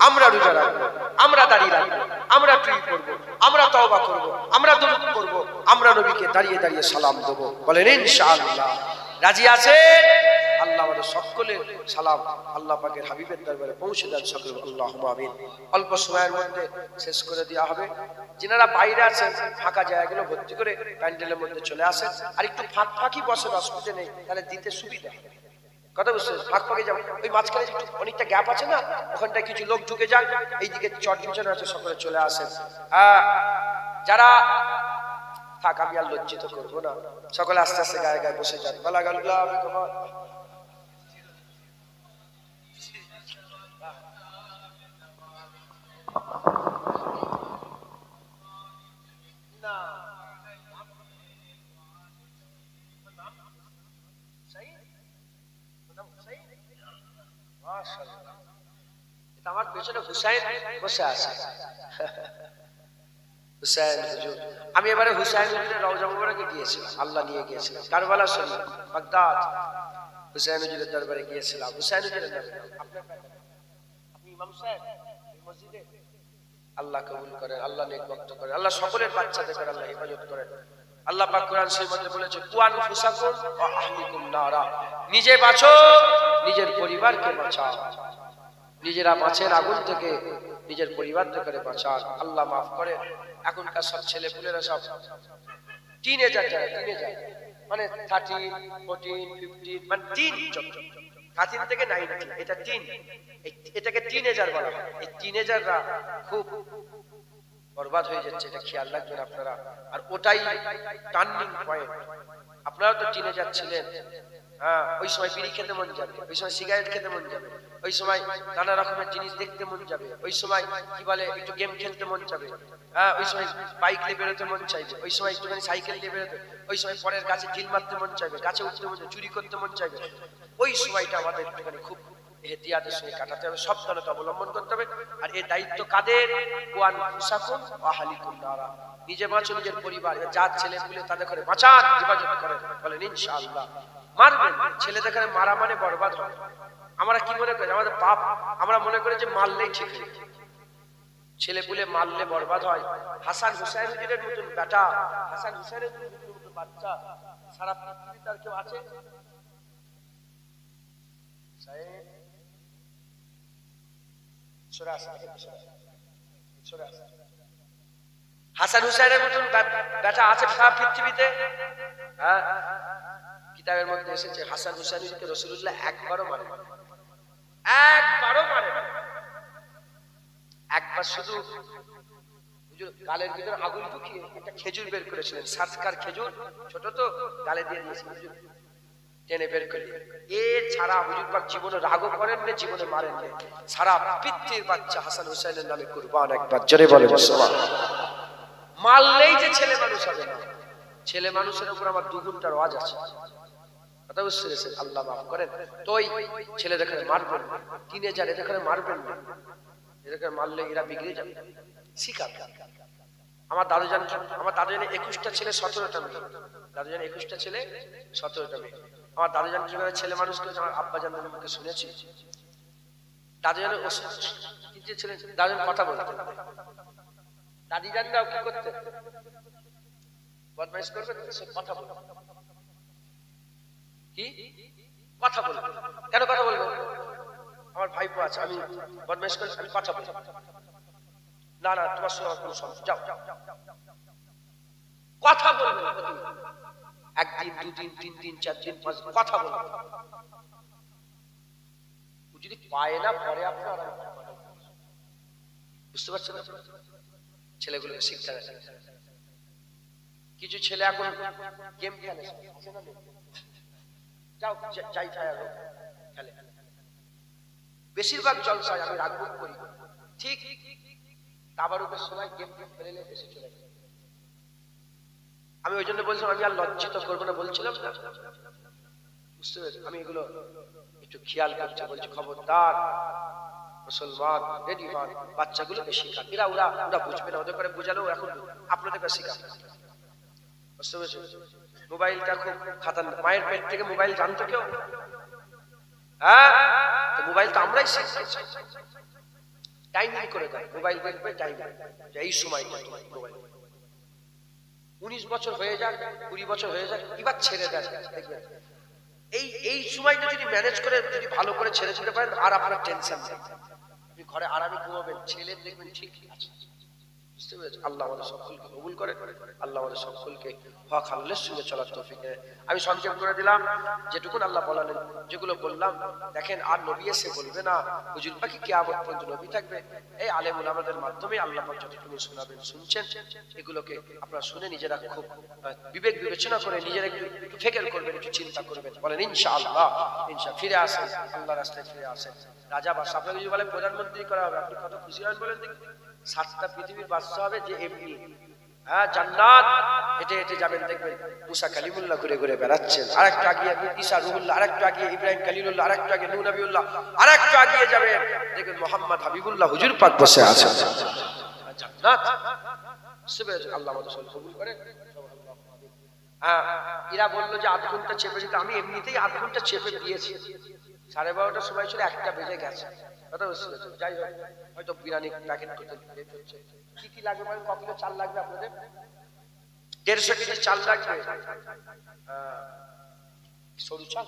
আমরা রোজা রাখবো, আমরা দাঁড়িয়ে রাখবো, আমরা টুপি পরবো, আমরা তওবা করব, আমরা দুরূদ পড়ব, আমরা নবীকে দাঁড়িয়ে দাঁড়িয়ে সালাম দেব। বলেন ইনশাআল্লাহ। রাজি আছেন? আল্লাহ আমাদের সকলের সালাম আল্লাহ পাকের হাবিবের দরবারে পৌঁছে দেন সকলে। আল্লাহুম্মা আমিন। অল্প সময়ের মধ্যে শেষ করে দেওয়া হবে। যিনারা বাইরে আছেন ফাঁকা জায়গাগুলো ভর্তি করে প্যান্ডেলের মধ্যে চলে আসেন। আর একটু ফাঁকি বসেন, অসুবিধা নেই, তাহলে দিতে সুবিধা হবে। কথা বুঝছো? ফাঁক ফাঁকে যাবো, ওই মাঝখানে একটু অনেকটা গ্যাপ আছে না, ওখানটায় কিছু লোক ঢুকে যাক, এইদিকে চট বিছানা আছে, সকলে চলে আসেন। যারা থাক, আমি আর লজ্জিত করবো না, সকলে আস্তে আস্তে গায়ে গায়ে বসে যান। বলা গেল তোমার আমার পেছনে হুসাইন বসে আছে। হুসাইন হুজুর, আমি এবারে হুসাইন হুজুরের রওজা মুবারকে গিয়েছিলাম, আল্লাহ নিয়ে গিয়েছিলাম কারবালা শরীফ বাগদাদ। হুসাইন হুজুরের দরবারে গিয়েছিলাম। হুসাইন হুজুরের নামে আপনি ইমাম সাহেব এই মসজিদে, আল্লাহ কবুল করেন, আল্লাহ নেক বক্ত করেন, আল্লাহ সকলের বাচ্চাদের আল্লাহ হেফাজত করেন। আল্লাহ পাক কোরআন শরীফের মধ্যে বলেছে কুয়ান ফুসাকুম ওয়া আহলিকুম নারা, নিজে বাঁচো নিজের পরিবারকে বাঁচাও। নিজেরা মাছের আগুন থেকে নিজের পরিবার থেকে বাঁচান। আল্লাহ মাফ করে, এখনকার সব ছেলে পুলেরা সব টিনেজার, টিনেজার মানে 13, 14, 15 মানে টিন, 13 থেকে 19, এটা টিন, এটাকে টিনেজার বলা হয়। এই টিনেজাররা খুব বরবাদ হয়ে যাচ্ছে, এটা খেয়াল রাখবেন আপনারা। আর ওটাই টার্নিং পয়েন্ট। আপনারা তো টিনেজার ছিলেন, হ্যাঁ, ওই সময় বিড়ি খেতে মন যাবে, ওই সময় সিগারেট খেতে মন যাবে, ওই সময় নানা রকমের জিনিস দেখতে মন যাবে, ওই সময় কি বলে একটু গেম খেলতে মন যাবে, হ্যাঁ, ওই সময় বাইক নিয়ে বেরোতে মন চাইবে, ওই সময় একটুখানি সাইকেল নিয়ে বেরোতে, ওই সময় পরের গাছে ঢিল মারতে মন চাইবে, গাছে উঠতে মন চাইবে, চুরি করতে মন চাইবে। ওই সময়টা আমাদের একটুখানি খুব এহতিয়াতের সঙ্গে কাটাতে হবে, সাবধানতা অবলম্বন করতে হবে। আর এই দায়িত্ব কাদের? ওয়ান ফুসাকুম ওয়া আহলিকুম নারা, নিজে বাঁচো নিজের পরিবার, যার ছেলে পুলে তাদের ঘরে বাঁচান, হেফাজত করেন, বলেন ইনশাআল্লাহ। মারবেন, ছেলেদের ঘরে মারা মানে বরবাদ হয়। আমরা কি মনে করি আমাদের পাপ, আমরা মনে করি যে মারলেই ঠিক হয়ে যায়, ছেলে পুলে মারলে বরবাদ হয়। হাসান হুসাইন হুজুরের মতন বেটা, হাসান হুসাইনের মতন বাচ্চা সারা পৃথিবীতে আর কেউ আছে? হাসান হুসাইনের মতন বেটা আছে সারা পৃথিবীতে? হ্যাঁ, কিতাবের মধ্যে এসেছে হাসান হুসাইনকে রাসূলুল্লাহ একবারও মারে, একবারও মারে। একবার শুধু গালের ভিতরে আগুন ঢুকিয়ে একটা খেজুর বের করেছিলেন, সাতকার খেজুর, ছোট তো, গালে দিয়ে দিয়েছিলেন, টেনে বের করে। এর ছাড়া হুজুর পাক জীবনে রাগও করেন না, জীবনে মারেন না। সারা পৃথিবীর বাচ্চা হাসান হুসাইনের নামে কুরবান, একবার জোরে বলে সুবহানাল্লাহ। মারলেই যে ছেলে মানুষ হবে না, ছেলে মানুষের উপর আমার 2 ঘন্টার ওয়াজ আছে, কথা বুঝতে পেরেছেন? আল্লাহ মাফ করেন। তো ওই ছেলেদের এখানে মারবেন, টিনেজার এদের এখানে মারবেন না, এদেরকে মারলে এরা বিগড়ে যাবে। শিখাবে। আমার দাদুজান 21টা ছেলে 17টা মেয়ে, দাদুজান 21টা ছেলে 17টা মেয়ে। আমার দাদুজান কিভাবে ছেলে মানুষ করেছে আমার আব্বাজানদের মুখে শুনেছি। দাদুজানের কি ছিলেন, দাদুজান কথা বলতেন, দাদিজানরাও কি করতেন, বদমাইশ করবে, কথা বলবে, কি কথা বলবে। কেন কথা বলবো? আমার ভাইপো আছে, আমি বদমাইশ করে আমি কথা বলবো না, না তোমার সঙ্গে কোনো সমস্যা, যাও কথা বলবে না। একদিন, 2 দিন, 3 দিন, 4 দিন, 5 দিন কথা বলবে। যদি পায় না পরে আপনার, বুঝতে পারছেন না? ছেলেগুলোকে শিখতে হবে। কিছু ছেলে এখন গেম খেলে, যাও যাই খেলে, বেশিরভাগ জলসায় আমি রাগ করি, ঠিক তাবারুকের সময় গেম খেলে এসে চলে যায়। আমি ওই জন্য বলছিলাম আমি আর লজ্জিত করবো না, বলছিলাম না, বুঝতে পেরেছি? আমি এগুলো একটু খেয়াল করছি, বলছি খবরদার মুসলমান রেডি হন, বাচ্চাগুলোকে শিখান। এরা ওরা বুঝবে না, ওদের করে বোঝালেও এখন আপনাদেরকে শিখান, বুঝতে পেরেছি? মোবাইলটা খুব খাতারনাক। মায়ের পেট থেকে মোবাইল জানতো কেউ? হ্যাঁ, মোবাইল তো আমরাই শিখছি। টাইমিং করে দেয়, মোবাইল দেখবে টাইম, এই সময় মোবাইল। 19 বছর হয়ে যাক, 20 বছর হয়ে যাক, এবার ছেড়ে দেয়, দেখবেন এই সময়টা যদি ম্যানেজ করে, যদি ভালো করে ছেড়ে দিতে পারেন, আর আপনার টেনশন নেই, আপনি ঘরে আরামে ঘুমাবেন, ছেলে দেখবেন ঠিক আছে, বুঝতে পেরেছি? আল্লাহ আমাদের সকলকে কবুল করে, আল্লাহ আমাদের সকলকে হক হালালের সঙ্গে চলার তৌফিক দেয়। আমি সংক্ষেপ করে দিলাম যেটুকুন আল্লাহ বলালেন, যেগুলো বললাম। দেখেন আর নবী এসে বলবে না হুজুর পাখি কিয়ামত পর্যন্ত নবী থাকবে। এই আলেম উলামাদের মাধ্যমে আল্লাহ পাক যতটুকু শোনাবেন শুনছেন, এগুলোকে আপনারা শুনে নিজেরা খুব বিবেক বিবেচনা করে নিজেরা একটু ফিকির করবেন, একটু চিন্তা করবেন। বলেন ইনশাআল্লাহ, ফিরে আসেন, আল্লাহ রাস্তায় ফিরে আসেন। রাজা বাদশা, আপনাকে যদি বলে প্রধানমন্ত্রী করা হবে, আপনি কত খুশি হন বলেন দেখি? 7টা পৃথিবীর বাদশা হবে যে এমনি, হ্যাঁ, জান্নাত হেঁটে হেঁটে যাবেন, দেখবেন মুসা কালিমুল্লাহ ঘুরে ঘুরে বেড়াচ্ছেন, আরেকটু আগিয়ে ঈসা রুহুল্লাহ, আরেকটু আগিয়ে ইব্রাহিম কালিলুল্লাহ, আরেকটু আগে নূহ নবিউল্লাহ, আরেকটু আগিয়ে যাবেন, দেখবেন মোহাম্মদ হাবিবুল্লাহ হুজুর পাক বসে আছেন জান্নাত। আল্লাহ আমাদের সকল কবুল করেন। হ্যাঁ, এরা বললো যে 8 ঘন্টা চেপে যেতে, আমি এমনিতেই 8 ঘন্টা চেপে দিয়েছি। 12:30টার সময় ছিল, 1টা বেজে গেছে। যাই হোক, হয়তো বিরিয়ানি প্যাকেট করতে লেট হচ্ছে। কি কি লাগবে বলেন? ক কিলো চাল লাগবে আপনাদের? 150 কেজি চাল লাগবে। সরু চাল?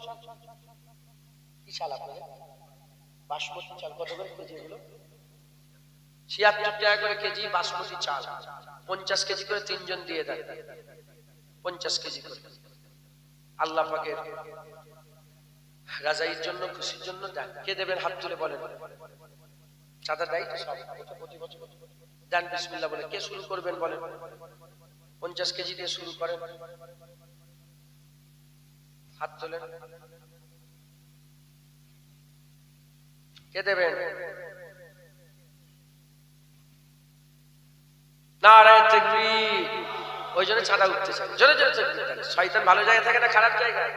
কি চাল আপনাদের? বাসমতি চাল। কত করে কেজি এগুলো? 76 টাকা করে কেজি বাসমতি চাল। 50 কেজি করে 3 জন দিয়ে দেন, 50 কেজি করে। আল্লাহ পাকের রাজাইর জন্য, খুশির জন্য দেন। কে দেবেন? হাত তুলে বলেন। চাঁদা দেয় তো সব প্রতি বছর। দেন বিসমিল্লাহ বলে। কে শুরু করবেন বলেন? 50 কেজি দিয়ে শুরু করেন। হাত তোলেন। কে দেবেন? নারায়ে তাকবীর। ওই জন্য চাঁদা উঠতে চায়। জোরে জোরে তাকবীর দেন। শয়তান ভালো জায়গায় থাকে না খারাপ জায়গায়?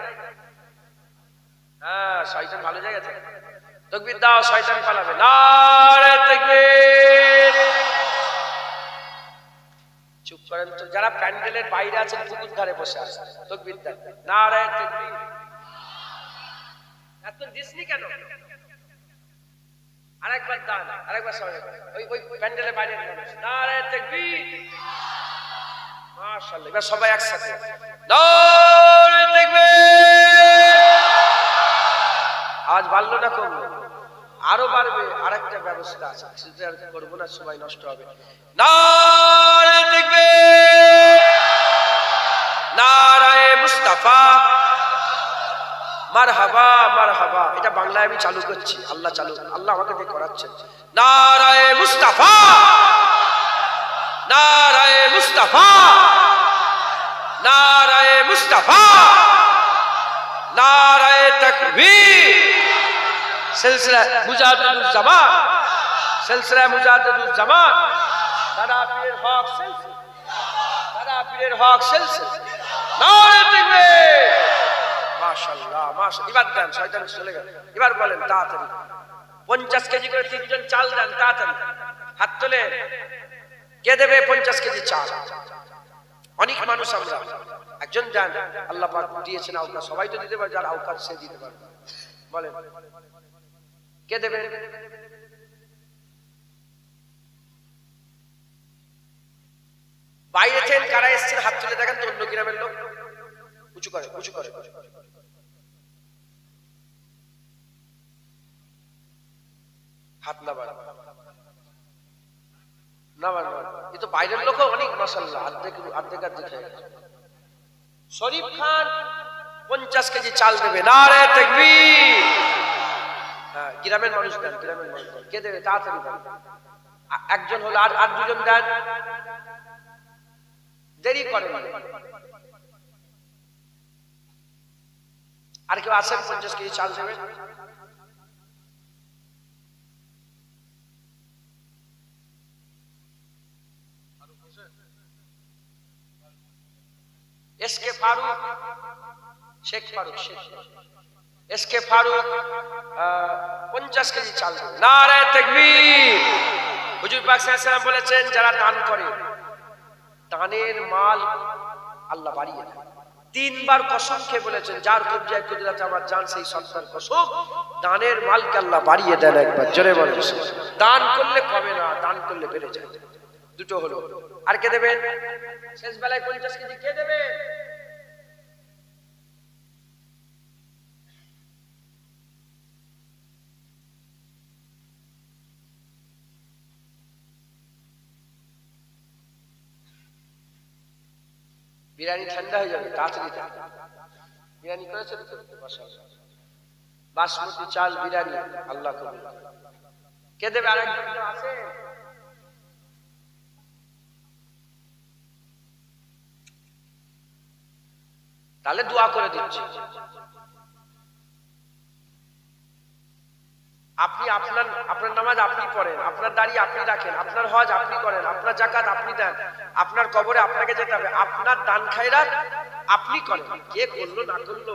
হ্যাঁ, শয়তান ভালো জায়গায় থাকে। তাকবীর দাও, শয়তান পালাবে। নারায়ে তাকবীর। চুপ করেন তো, যারা প্যান্ডেলের বাইরে আছেন, পুকুর ধারে বসে আছেন, তাকবীর দেন। নারায়ে তাকবীর। এত দিসনি কেন? আরেকবার দান, আরেকবার সবাই ওই প্যান্ডেলের বাইরে মানুষ। নারায়ে তাকবীর। মাশাআল্লাহ। এবার সবাই একসাথে নারায়ে তাকবীর। আজ বাড়লো না কমলো? আরো বাড়বে। আরেকটা ব্যবস্থা আছে, সেটা আর করবো না, সময় নষ্ট হবে। নারায়ে তাকবীর। নারায়ে মুস্তাফা। মারহাবা মারহাবা। এটা বাংলায় আমি চালু করছি, আল্লাহ চালু, আল্লাহ আমাকে দিয়ে করাচ্ছেন। নারায়ে মুস্তাফা। নারায়ে মুস্তাফা। নারায়ে মুস্তাফা। নারায়ে তাকবীর। সিলসিলা মুজাহিদুল জামান, সিলসিলা মুজাহিদুল জামান, দাদা পীরের হক সিলসিলা, দাদা পীরের হক সিলসিলা। নারায়ে তাকবীর। মাশাআল্লাহ মাশাআল্লাহ। এবার দেন, শয়তান চলে গেল। এবার বলেন তাড়াতাড়ি। 50 কেজি করে 3 জন চাল দেন, তাড়াতাড়ি হাত তোলে। কে দেবে 50 কেজি চাল? অনেক মানুষ আমরা, একজন দেন। আল্লাহ পাক দিয়েছেন আওকাত, সবাই তো দিতে পারে, যার আওকাত সে দিতে পারে। বলেন কে দেবে? বাইরে থেকে কারা এসেছেন হাত তুলে দেখেন তো, অন্য গ্রামের লোক। উঁচু করে, উঁচু করে। হাত না বাড়া, না বাড়া। এ তো বাইরের লোক অনেক, মাশাআল্লাহ। অর্ধেক হয়ে গেছে। শরীফ খান 50 কেজি চাল দেবে। নারায়ে তাকবীর। হ্যাঁ, গ্রামের মানুষ দেন, গ্রামের মানুষ দেন। কে দেবে? তাড়াতাড়ি দেন। একজন হলো, আর 2 জন দেন। দেরি করেন। আর কেউ আছেন 50 কেজি চাল দেবে? SK Farooq, Sheikh Farooq, SK Farooq 50 KG চাল দেবে। নারায়ে তাকবীর। হুজুর পাক সাল্লাল্লাহু আলাইহি ওয়াসাল্লাম বলেছেন, যারা দান করে, দানের মাল আল্লাহ বাড়িয়ে দেয়। 3 বার কসম খেয়ে বলেছেন, যার কবজায় কুদরত আমার জান, সেই সন্তান কসম, দানের মালকে আল্লাহ বাড়িয়ে দেন। একবার জোরে বলেন। দান করলে কমে না, দান করলে বেড়ে যায়। দুটো হলো। আর কে দেবেন শেষ বেলায় 50 কেজি? কে দেবে? বিরিয়ানি ঠান্ডা হয়ে যাবে তাড়াতাড়ি। বিরিয়ানি করেছেন তো? বাসমতি চাল বিরিয়ানি আল্লাহ কবুল। কে দেবে? আরেকজন আছে? তাহলে দোয়া করে দিচ্ছি। আপনি আপনার নামাজ আপনি পড়েন, আপনার দাড়ি আপনি রাখেন, আপনার হজ আপনি করেন, আপনার যাকাত আপনি দেন, আপনার কবরে আপনাকে যেতে হবে, আপনার দান খায়রাত আপনি করেন। কে করলো না করলো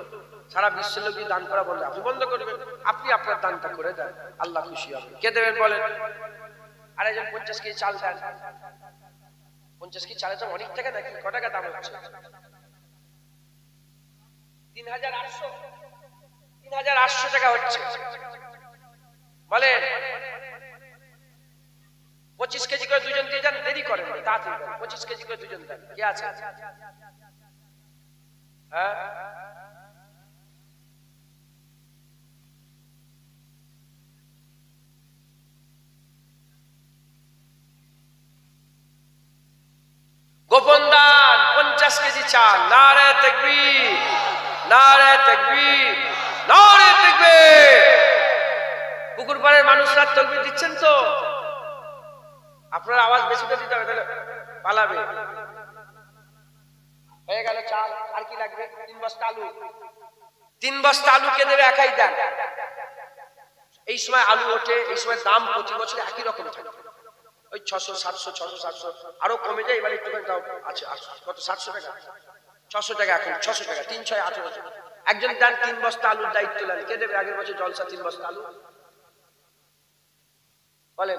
সারা বিশ্বের লোক দান করা বললে আপনি বন্ধ করবেন, আপনি আপনার দানটা করে দেন, আল্লাহ খুশি হবে। কে দেবেন বলেন? আর একজন 50 কেজি চাল দেন। 50 কেজি চালের দাম অনেক টাকা নাকি? ক টাকা দাম হচ্ছে? 3800 টাকা হচ্ছে। বলে 25 কেজি করে দুজন দিয়ে যান, দেরি করেন তাড়াতাড়ি 25 কেজি করে দুজন দেন। কে আছে? হ্যাঁ, গোপন দান 50 কেজি চাল। নারে তাকবীর, নারে তাকবীর, নারে তাকবীর। পুকুর পাড়ের মানুষরা তাকবীর দিচ্ছেন তো? আপনার আওয়াজ বেশি করে দিতে হবে, তাহলে পালাবে। হয়ে গেল চাল। আর কি লাগবে? 3 বস্তা আলু। 3 বস্তা আলু কে দেবে? একাই দেন। এই সময় আলু ওঠে, এই সময় দাম প্রতি বছর একই রকম থাকে, ওই 600 700 600 700 আরো কমে যায়। এবার একটু দাম আছে কত? 700 টাকা 600 টাকা, এখন 600 টাকা। 3 6 18। একজন দেন 3 বস্তা আলুর দায়িত্ব নেন। কে দেবে? আগের বছর জলসা 3 বস্তা আলু বলেন।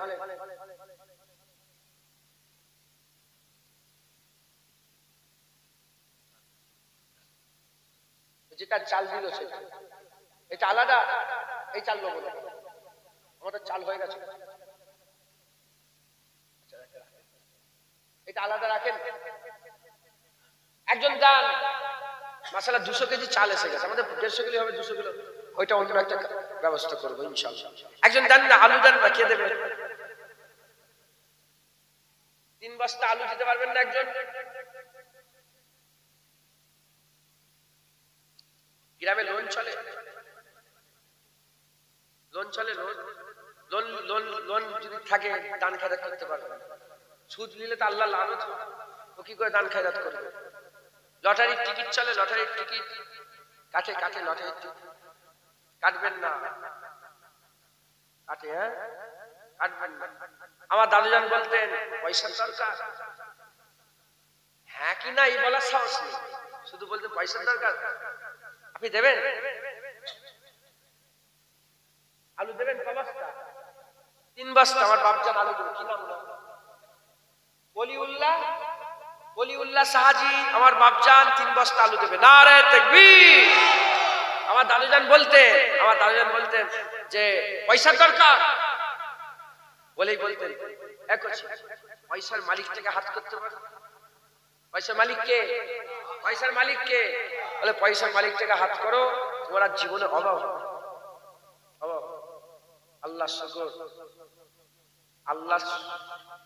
যেটা চাল দিল সেটা, এটা আলাদা। এই চাল নেবো না, আমাদের চাল হয়ে গেছে, এটা আলাদা রাখেন। একজন দান মাশাআল্লাহ 200 কেজি চাল এসে গেছে, আমাদের 150 কিলো হবে, 200 কিলো ওইটা অন্য একটা ব্যবস্থা করবো ইনশাআল্লাহ। একজন দান না, আলু দান না, কে দেবে? 3 বস্তা আলু দিতে পারবেন না একজন? গ্রামে লোন চলে, লোন চলে, লোন লোন লোন যদি থাকে দান খেরাত করতে পারবে। সুদ নিলে তো আল্লাহ লানত, ও কি করে দান খেরাত করবে? লটারির টিকিট চলে, লটারির টিকিট কাটে, কাটে লটারির টিকিট কাটবেন না, কাটে, হ্যাঁ কাটবেন না। আমার দাদুজান বলতেন পয়সার দরকার, হ্যাঁ কি না এই বলার সাহস নেই, শুধু বলতেন পয়সার দরকার। আপনি দেবেন? আলু দেবেন? ক বস্তা? 3 বস্তা। আমার বাপজান আলু দেবে। কি নাম? ওলিউল্লাহ, ওলিউল্লাহ সাহাজি আমার বাপজান 3 বস্তা আলু দেবে। নারে তাকবীর। আমার দাদুজান বলতেন যে পয়সার দরকার বলেই বলতেন পয়সার মালিক থেকে হাত করতে পারে। পয়সার মালিক কে? পয়সার মালিক কে? বলে পয়সার মালিক থেকে হাত করো, তোমার আর জীবনে অভাব হবে। আল্লাহ শুকর,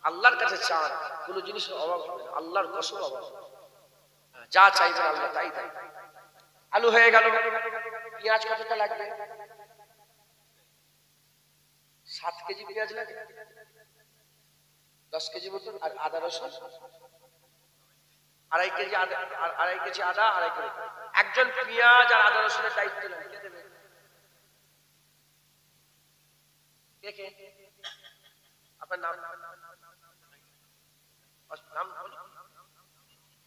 আল্লাহর কাছে চান, কোন জিনিসের অভাব হবে না, আল্লাহর কসম অভাব হবে। যা চাইবেন আল্লাহ তাই দেয়। আলু হয়ে গেল। পেঁয়াজ কতটা লাগবে? 7 কেজি পেঁয়াজ লাগে, 10 কেজি মতন। আর আদা রসুন 2.5 কেজি আদা, 2.5 কেজি আদা, 2.5 কেজি। একজন পেঁয়াজ আর আদা রসুনের দায়িত্ব নেন, কে দেবে? কে কে? আপনার নাম? নাম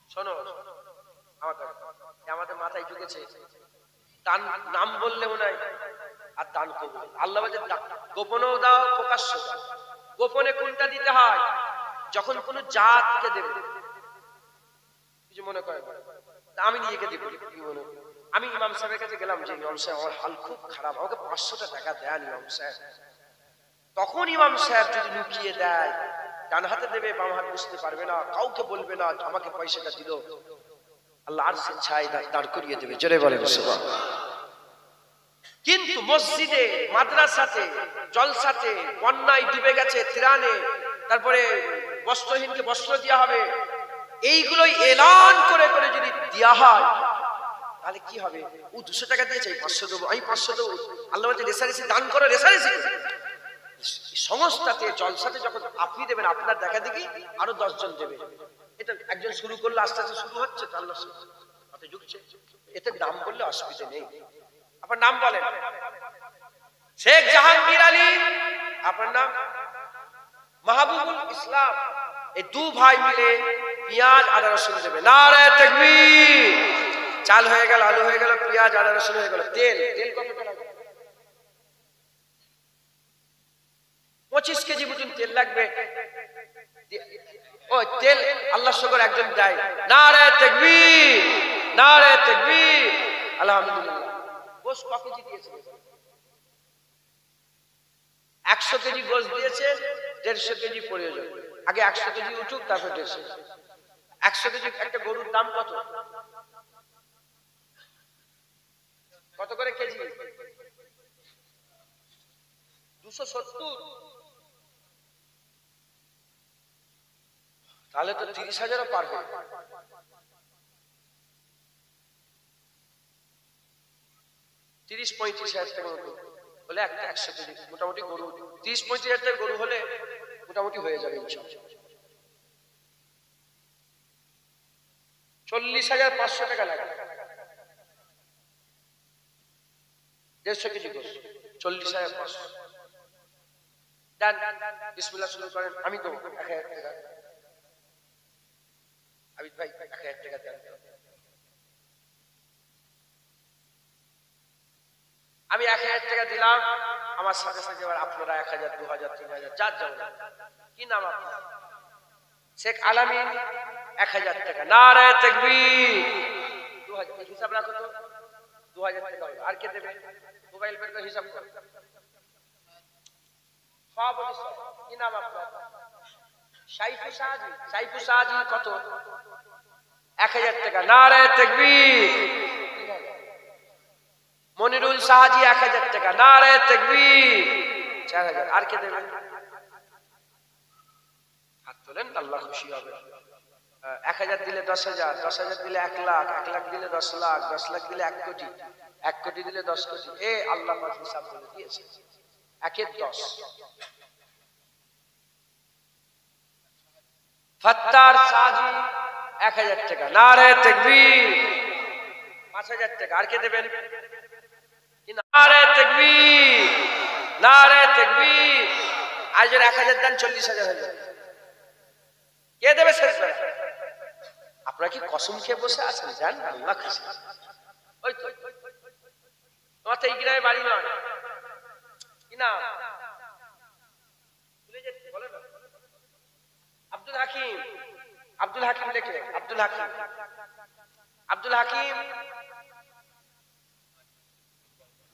শোনো, আমাদের মাথায় ঢুকেছে দান, নাম বললে মনে হয় আর দান করবে। আল্লাহ বলে গোপনেও দাও, প্রকাশ্য দাও। গোপনে কোনটা দিতে হয়? যখন কোন জাতকে দেবে, কিছু মনে করে আমি নিজেকে দিব, আমি ইমাম সাহেবের কাছে গেলাম যে ইমাম সাহেব আমার হাল খুব খারাপ, আমাকে 500 টাকা দেন ইমাম সাহেব। তখন ইমাম সাহেব যদি লুকিয়ে দেয়, ডান হাতে দেবে, বাম হাত বুঝতে পারবে না, কাউকে বলবে না আমাকে পয়সাটা দিল, আল্লাহ আরশের ছায় দাঁড় করিয়ে দেবে। জোরে বলেন সুবহানাল্লাহ। কিন্তু মসজিদে, মাদ্রাসাতে, জলসাতে, বন্যায় ডুবে গেছে ত্রাণে, তারপরে বস্ত্রহীনকে বস্ত্র দেওয়া হবে, এইগুলোই এলান করে করে যদি দেওয়া হয় তাহলে কি হবে? ও 200 টাকা দিয়েছে, 500 দেবো, আমি 500 দেবো। আল্লাহ বলছে রেসারেসি দান করো, রেসারেসি। সংস্থাতে জলসাতে যখন আপনি দেবেন, আপনার দেখা দেখি আরো 10 জন দেবে। এটা একজন শুরু করলে আস্তে আস্তে শুরু হচ্ছে, তো আল্লাহ সাথে যুগছে। এতে নাম বললে অসুবিধা নেই। আপনার নাম বলেন। শেখ জাহাঙ্গীর আলী, আপনার নাম মাহবুবুল ইসলাম। এই দু ভাই মিলে পেঁয়াজ আদা রসুন দেবে। নারে তাকবীর। চাল হয়ে গেল, আলু হয়ে গেল, পেঁয়াজ আদা রসুন হয়ে গেল। তেল কত লাগবে? 25 কেজি মতন তেল লাগবে। ও তেল আল্লাহ শুকর একজন দেয়। নারে তাকবীর, নারে তাকবীর, আলহামদুলিল্লাহ। গোশ কত কেজি দিয়েছে? 100 কেজি গোশ দিয়েছে, 150 কেজি প্রয়োজন। আগে 100 কেজি উঠুক, তারপর 150। 100 কেজি একটা গরুর দাম কত? কত করে কেজি? 270। তাহলে তো 30,000ও পারবে। 30-35 হাজার টাকা হলে একটা 100 কেজি মোটামুটি গরু, 30-35 হাজার টাকা গরু হলে মোটামুটি হয়ে যাবে ইনশাআল্লাহ। 40,500 টাকা লাগবে 150 কেজি গোশ। 40,500 ডান। বিসমিল্লাহ শুরু করেন। আমি তো 1000 টাকা। আবিদ ভাই 1000 টাকা দেন। আমি 1000 টাকা দিলাম। আমার সাথে সাথে এবার আপনারা 1000, 2000, 3000 যার যাবেন। কি নাম আপনার? শেখ আলামিন 1000 টাকা। নারে তাকবীর। 2000 হিসাব রাখো তো। 2000 টাকা হবে। আর কে দেবে? মোবাইল বের করে হিসাব করো। সভাপতি স্যার কি নাম আপনার? সাইফু সাহাজি। সাইফু সাহাজি কত? 1000 টাকা। নারে তাকবীর। মনিরুল সাহাজি 1000 টাকা। নারে তাকবীর। 4000। আর কে দেবে? হাত তোলেন, আল্লাহ খুশি হবে। 1000 দিলে 10,000, 10,000 দিলে 1 লাখ, 1 লাখ দিলে 10 লাখ, 10 লাখ দিলে 1 কোটি, 1 কোটি দিলে 10 কোটি। এ আল্লাহ পাক হিসাব বলে দিয়েছে। 1 10। ফত্তার সাহাজি 1000 টাকা। নারে তাকবীর। 5000 টাকা। আর কে দেবেন? নারে তাকবীর, নারে তাকবীর। আজ 1000 দেন, 40,000 হয়ে যাবে। কে দেবে শেষ বেলা? আপনারা কি কসম খেয়ে বসে আছেন? জান আল্লাহ খুশি। ওই তো তোমার তো এই গ্রামে বাড়ি নয়, কি না? ভুলে যেতে বলে না। আব্দুল হাকিম। আব্দুল হাকিম লেখে। আব্দুল হাকিম। আব্দুল হাকিম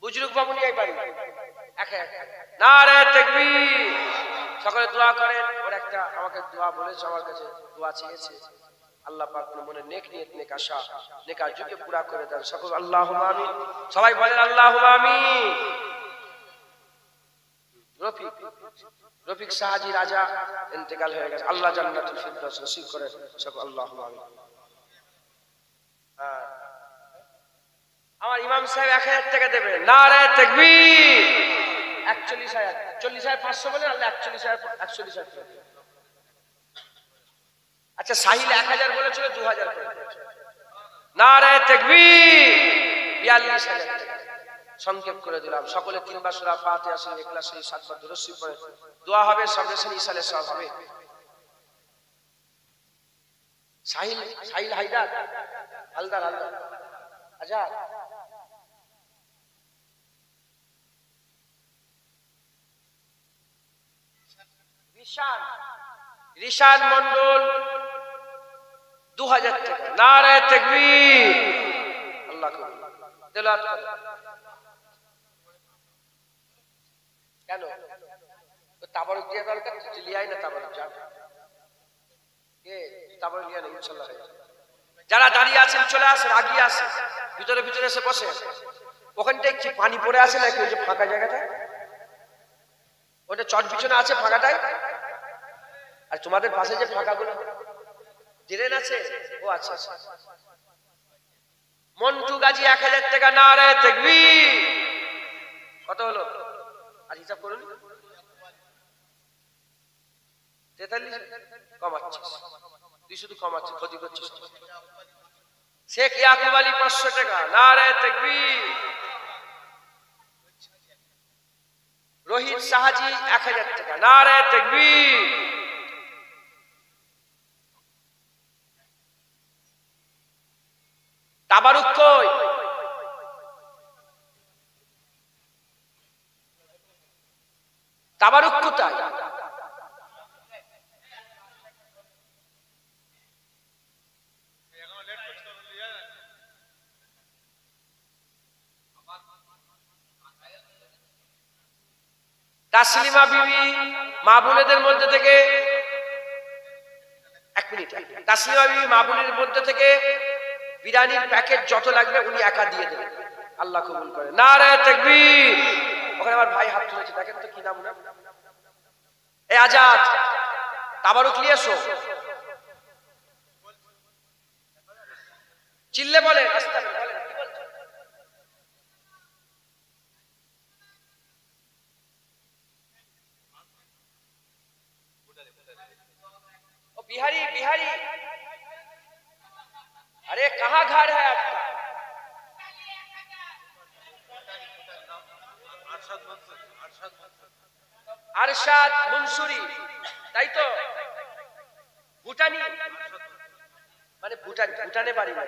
বুজরুক বাবুনিয়ায় বাড়ি। 1000। নারে তাকবীর। সকলে দোয়া করেন। ওর একটা আমাকে দোয়া বলেছে, আমার কাছে দোয়া চেয়েছে। আল্লাহ পাক মনে নেক নিয়ত, নেক আশা, নেক আরজুকে পুরা করে দেন। সকল আল্লাহুম্মা আমিন। সবাই বলেন আল্লাহুম্মা আমিন। রফিক সাহাজি রাজা ইন্তেকাল হয়ে গেছে। আল্লাহ জান্নাতুল ফিরদাউস নসিব করেন। সকল আল্লাহুম্মা আমিন। আমার ইমাম সাহেব 1000 টাকা দেবে। নারে তাকবীর। 41,000, 40,500 বলেন, আল্লাহ 41,000 টাকা। আচ্ছা সাহিল 1000 বলেছিল, 2000 করে। নারে তাকবীর। 42,000 টাকা। সংক্ষেপ করে দিলাম। সকলে 3 বার সূরা ফাতিহা শরীফ, ইখলাস শরীফ, 7 বার দুরূদ শরীফ পড়ে দোয়া হবে। সাবরেশন ইসালে সব হবে। সাহিল হায়দার হালদার আচ্ছা রিশান মন্ডল 2000 টাকা। নারে তাকবীর। আল্লাহ তেলাওয়াত করে। কেন তাবারুক দিয়া দরকার? লিয়াই না তাবারুক। যা কে তাবারুক লিয়া না, ইনশাআল্লাহ। যারা দাঁড়িয়ে আছেন চলে আসেন, আগিয়ে আসেন, ভিতরে ভিতরে এসে বসে। ওখানটায় কি পানি পড়ে আছে নাকি? ওই যে ফাঁকা জায়গাটা, ওটা চট পিছনে আছে ফাঁকাটায়। আর তোমাদের পাশে যে ফাঁকাগুলো, জেনে আছে ও আচ্ছা মন্টু গাজী 1000 টাকা নারে তাকবীর কত হলো আর হিসাব করুন 43 কমাচ্ছিস তুই শুধু কমাচ্ছিস ক্ষতি করছিস শেখ ইয়াকুব আলী 500 টাকা নারে তাকবীর রোহিত সাহাজি 1000 টাকা নারে তাকবীর তাবারুক কই তাবারুক কোথায় তাসলিমা বিবি মা বোনেদের মধ্যে থেকে 1 মিনিট তাসলিমা বিবি মা বোনের মধ্যে থেকে বিরিয়ানির প্যাকেট যত লাগবে উনি একা দিয়ে দেবেন আল্লাহ কবুল করে নারে তাকবীর ওখানে আমার ভাই হাত তুলেছে দেখেন তো কি নাম না এই আজাদ তাবারুক নিয়ে এসো চিল্লে বলে আস্তে আস্তে বলেন কি বলছো ओ बिहारी बिहारी अरे कहाँ घर है आपका अरशाद मंसूरी ताई तो भूटानी माने भूटान भूटाने बाड़ी में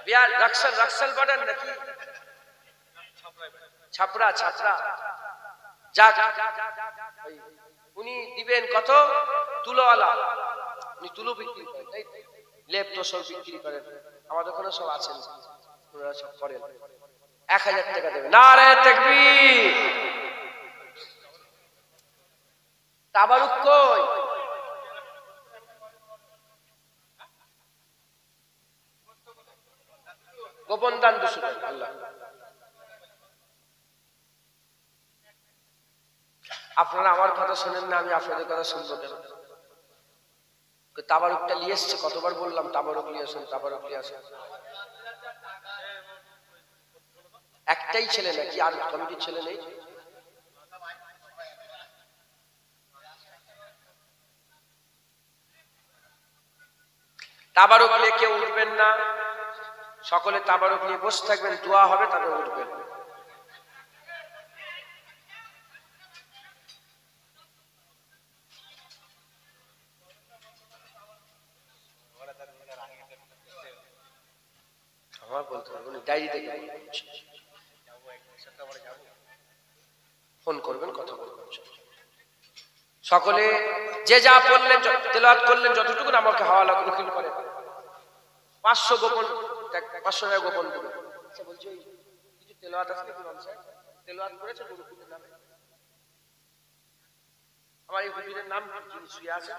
बिहार रक्सल रक्सल बॉर्डर नकी छपरा छपरा जा উনি দিবেন কত তুলোওয়ালা উনি তুলো বিক্রি করেন তাই লেপ তোষক বিক্রি করেন আমাদের ওখানে সব আছেন ওনারা সব করেন 1000 টাকা দেবেন নারে তাকবীর তাবারুক কই গোপন দান 200 টাকা আল্লাহ আপনারা আমার কথা শুনেন না আমি আপনাদের কথা শুনবো কেন তাবারুকটা নিয়ে এসছে কতবার বললাম তাবারুক নিয়ে আসুন তাবারুক নিয়ে আসুন একটাই ছেলে নাকি আর কমিটির ছেলে নেই তাবারুক নিয়ে কেউ উঠবেন না সকলে তাবারুক নিয়ে বসে থাকবেন দোয়া হবে তারপর উঠবেন আমার বলতে হবে উনি ডায়েরি দেখে ফোন করবেন কথা বলবেন সকলে যে যা পড়লেন তেলাওয়াত করলেন যতটুকু আমাকে হাওয়ালা করে করেন 500 গোপন 500 টাকা গোপন দেবেন আচ্ছা বলছি কিছু তেলাওয়াত আছে কি বলছেন তেলাওয়াত করেছে গুরুকুলের নামে আমার এই হুজুরের নাম যিনি শুয়ে আছে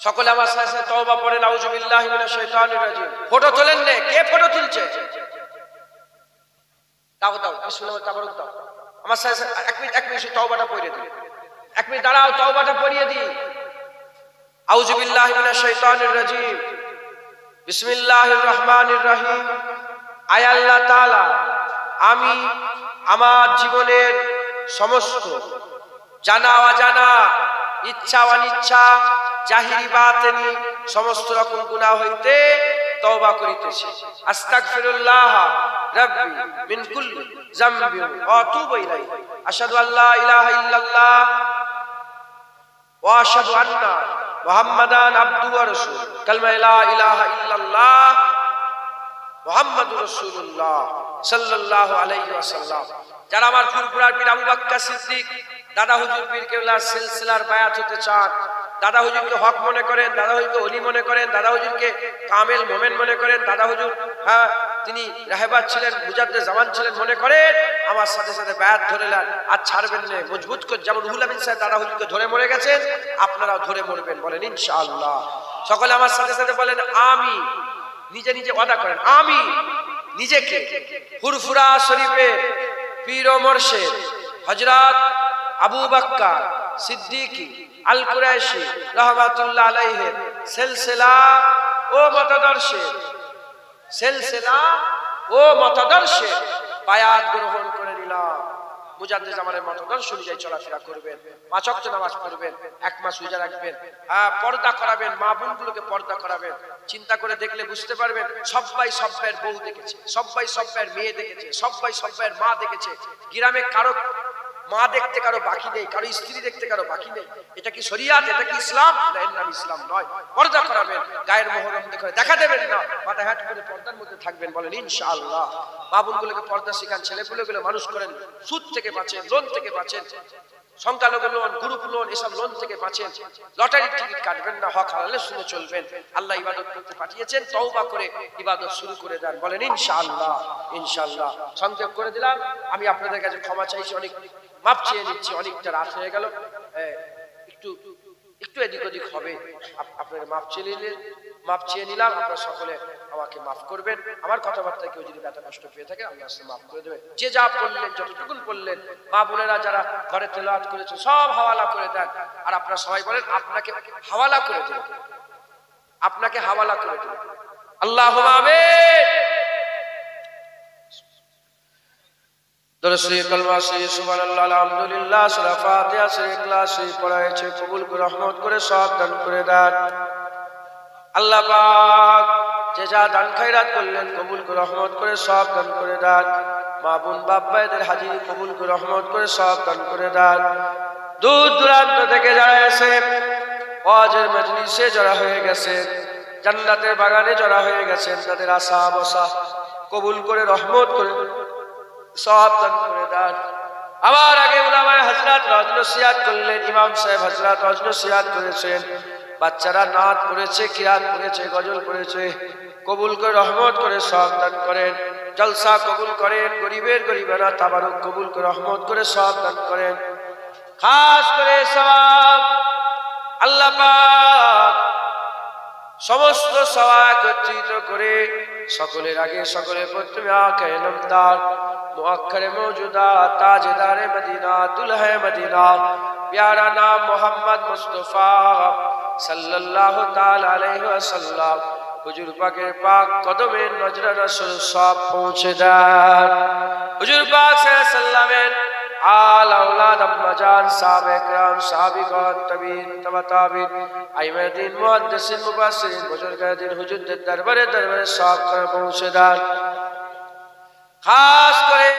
সকলে আমার সাথে তওবা পড়েন আউযু বিল্লাহি মিনাশ শাইতানির রাজিম ফটো তোলেন নে কে ফটো তুলছে দাও দাও বিসমিল্লাহ তাবারক দাও আমার সাথে 1 মিনিট তওবাটা পড়িয়ে দিন 1 মিনিট দাঁড়াও তওবাটা পড়িয়ে দিই আউযু বিল্লাহি মিনাশ শাইতানির রাজিম বিসমিল্লাহির রহমানির রহিম আয় আল্লাহ তাআলা আমি আমার জীবনের সমস্ত জানা অজানা ইচ্ছা অনিচ্ছা জাহিরি বাতিনি সমস্ত রকম গুনাহ হইতে তওবা করিতেছি আস্তাগফিরুল্লাহ রাব্বি মিন কুল্লি যামবি ওয়া আতুবু ইলাইহি আশহাদু আল্লা ইলাহা ইল্লাল্লাহ ওয়া আশহাদু আন্না মুহাম্মাদান আবদুহু ওয়া রাসূলুহু কালমা লা ইলাহা ইল্লাল্লাহ মুহাম্মাদুর রাসূলুল্লাহ সাল্লাল্লাহু আলাইহি ওয়াসাল্লাম যারা আমার ফুরফুরার পীর আবু বকর সিদ্দিক দাদা হুজুর পীর কেবলার সিলসিলার বায়াত হতে চান দাদা হুজুরকে হক মনে করেন দাদা হুজুরকে ওলি মনে করেন দাদা হুজুরকে কামেল মোমেন মনে করেন দাদা হুজুর তিনি রাহেবাত ছিলেন মুজাদ্দেদ জামান ছিলেন মনে করেন আমার সাথে সাথে বায়াত ধরে নেন আর ছাড়বেন না মজবুত করে যেমন রুহুল আমিন সাহেব দাদা হুজুরকে ধরে মরে গেছেন আপনারাও ধরে মরবেন বলেন ইনশাআল্লাহ সকলে আমার সাথে সাথে বলেন আমি। নিজে নিজে ওয়াদা করেন আমি নিজেকে ফুরফুরা শরীফে পীর ও মুর্শিদ হযরত আবু বকর সিদ্দিকী আল কুরাইশি রাহমাতুল্লাহ আলাইহির সিলসিলা ও মতাদর্শে বায়াত গ্রহণ করে নিলাম। মুজাদ্দিদ জামানের মতাদর্শ অনুযায়ী চলাফেরা করবেন, 5 ওয়াক্ত নামাজ পড়বেন, 1 মাস রোজা রাখবেন, পর্দা করাবেন, মা বোনগুলোকে পর্দা করাবেন। চিন্তা করে দেখলে বুঝতে পারবেন সবাই সব্বার বউ দেখেছে, সবাই সব্বার মেয়ে দেখেছে, সবাই সব্বার মা দেখেছে। গ্রামে কারো মা দেখতে কারো বাকি নেই, কারো স্ত্রী দেখতে কারো বাকি নেই। এটা কি শরিয়াত? এটা কি ইসলাম? না, এর নাম ইসলাম নয়। পর্দা করাবেন, গায়ের মোহরম দেখে দেখা দেবেন না, মাথা হ্যাট করে পর্দার মধ্যে থাকবেন। বলেন ইনশাআল্লাহ। বাবুলগুলোকে পর্দা শেখান, ছেলেপুলেগুলো মানুষ করেন, সুদ থেকে বাঁচেন, লোন থেকে বাঁচেন, সংখ্যালঘু লোন, গ্রুপ লোন, এসব লোন থেকে বাঁচেন। লটারির টিকিট কাটবেন না, হক হালালে শুনে চলবেন। আল্লাহ ইবাদত করতে পাঠিয়েছেন, তওবা করে ইবাদত শুরু করে দেন। বলেন ইনশাআল্লাহ। ইনশাআল্লাহ। সংক্ষেপ করে দিলাম। আমি আপনাদের কাছে ক্ষমা চাইছি, অনেক মাপ চেয়ে নিচ্ছি, অনেকটা রাত হয়ে গেল, একটু এদিক ওদিক হবে, আপনাদের মাপ চেয়ে নিলাম। আপনারা সকলে আমাকে মাফ করবেন। আমার কথাবার্তায় কেউ যদি ব্যথা কষ্ট পেয়ে থাকে আল্লাহ মাফ করে দেবেন। যে যা বললেন, যতটুকু বললেন, মা বোনেরা যারা ঘরে তেলাওয়াত করেছে সব হাওয়ালা করে দেন। আর আপনারা সবাই বলেন আপনাকে হাওয়ালা করে দিন, আপনাকে হাওয়ালা করে দিন। আল্লাহুম্মা আমিন। দরুদ কলমা শরীফ সুবহানাল্লাহ আলহামদুলিল্লাহ সূরা ফাতিহা সূরা ইখলাস পড়াইছে, কবুল করে রহমত করে সব দান করে দেন। আল্লাহ পাক যে যা দান খায়রাত করলেন কবুল করে রহমত করে সব দান করে দেন। মা বোন বাপ ভাইদের হাজির কবুল করে রহমত করে সব দান করে দেন। দূর দূরান্ত থেকে যারা এসে ওয়াজের মজলিসে জড়া হয়ে গেছে, জান্নাতের বাগানে জড়া হয়ে গেছেন, তাদের আশা বসা কবুল করে রহমত করে সব দান করে দেন। আমার আগে উলামায়ে হযরত ওয়াজ নসিহত করলেন, ইমাম সাহেব হযরত ওয়াজ নসিহত করেছেন, বাচ্চারা নাত করেছে, কিরাত করেছে, গজল করেছে, কবুল করে রহমত করে সব দান করেন। জলসা কবুল করেন, গরিবের গরিবানা তাবারুক কবুল করে রহমত করে সব দান করেন। খাস করে সওয়াব আল্লাহ পাক সমস্ত সওয়াব একত্রিত করে সকলের আগে সকলের প্রথমে আকে নামদার মুআক্কারে মওজুদা তাজদারে মদিনা দুলহে মদিনা প্যারা নাম মোহাম্মদ মুস্তাফা সাল্লাল্লাহু তাআলা আলাইহি ওয়াসাল্লাম হুজুর পাকের পাক কদমে নজরে রাসূল সব পৌঁছে দেন। হুজুর পাক সাল্লাল্লাহু আলাইহি ওয়াসাল্লামের আল আওলাদ আম্মাজান সাহাবা کرام সাহাবীগণ তাবিঈন তাবাতাবিঈন আইমে দ্বীন মুহাদ্দিসিন মুফাসসিরিন বুজুর্গায়ে দ্বীন হুজুরদের দরবারে সব পৌঁছে দেন। খাস করে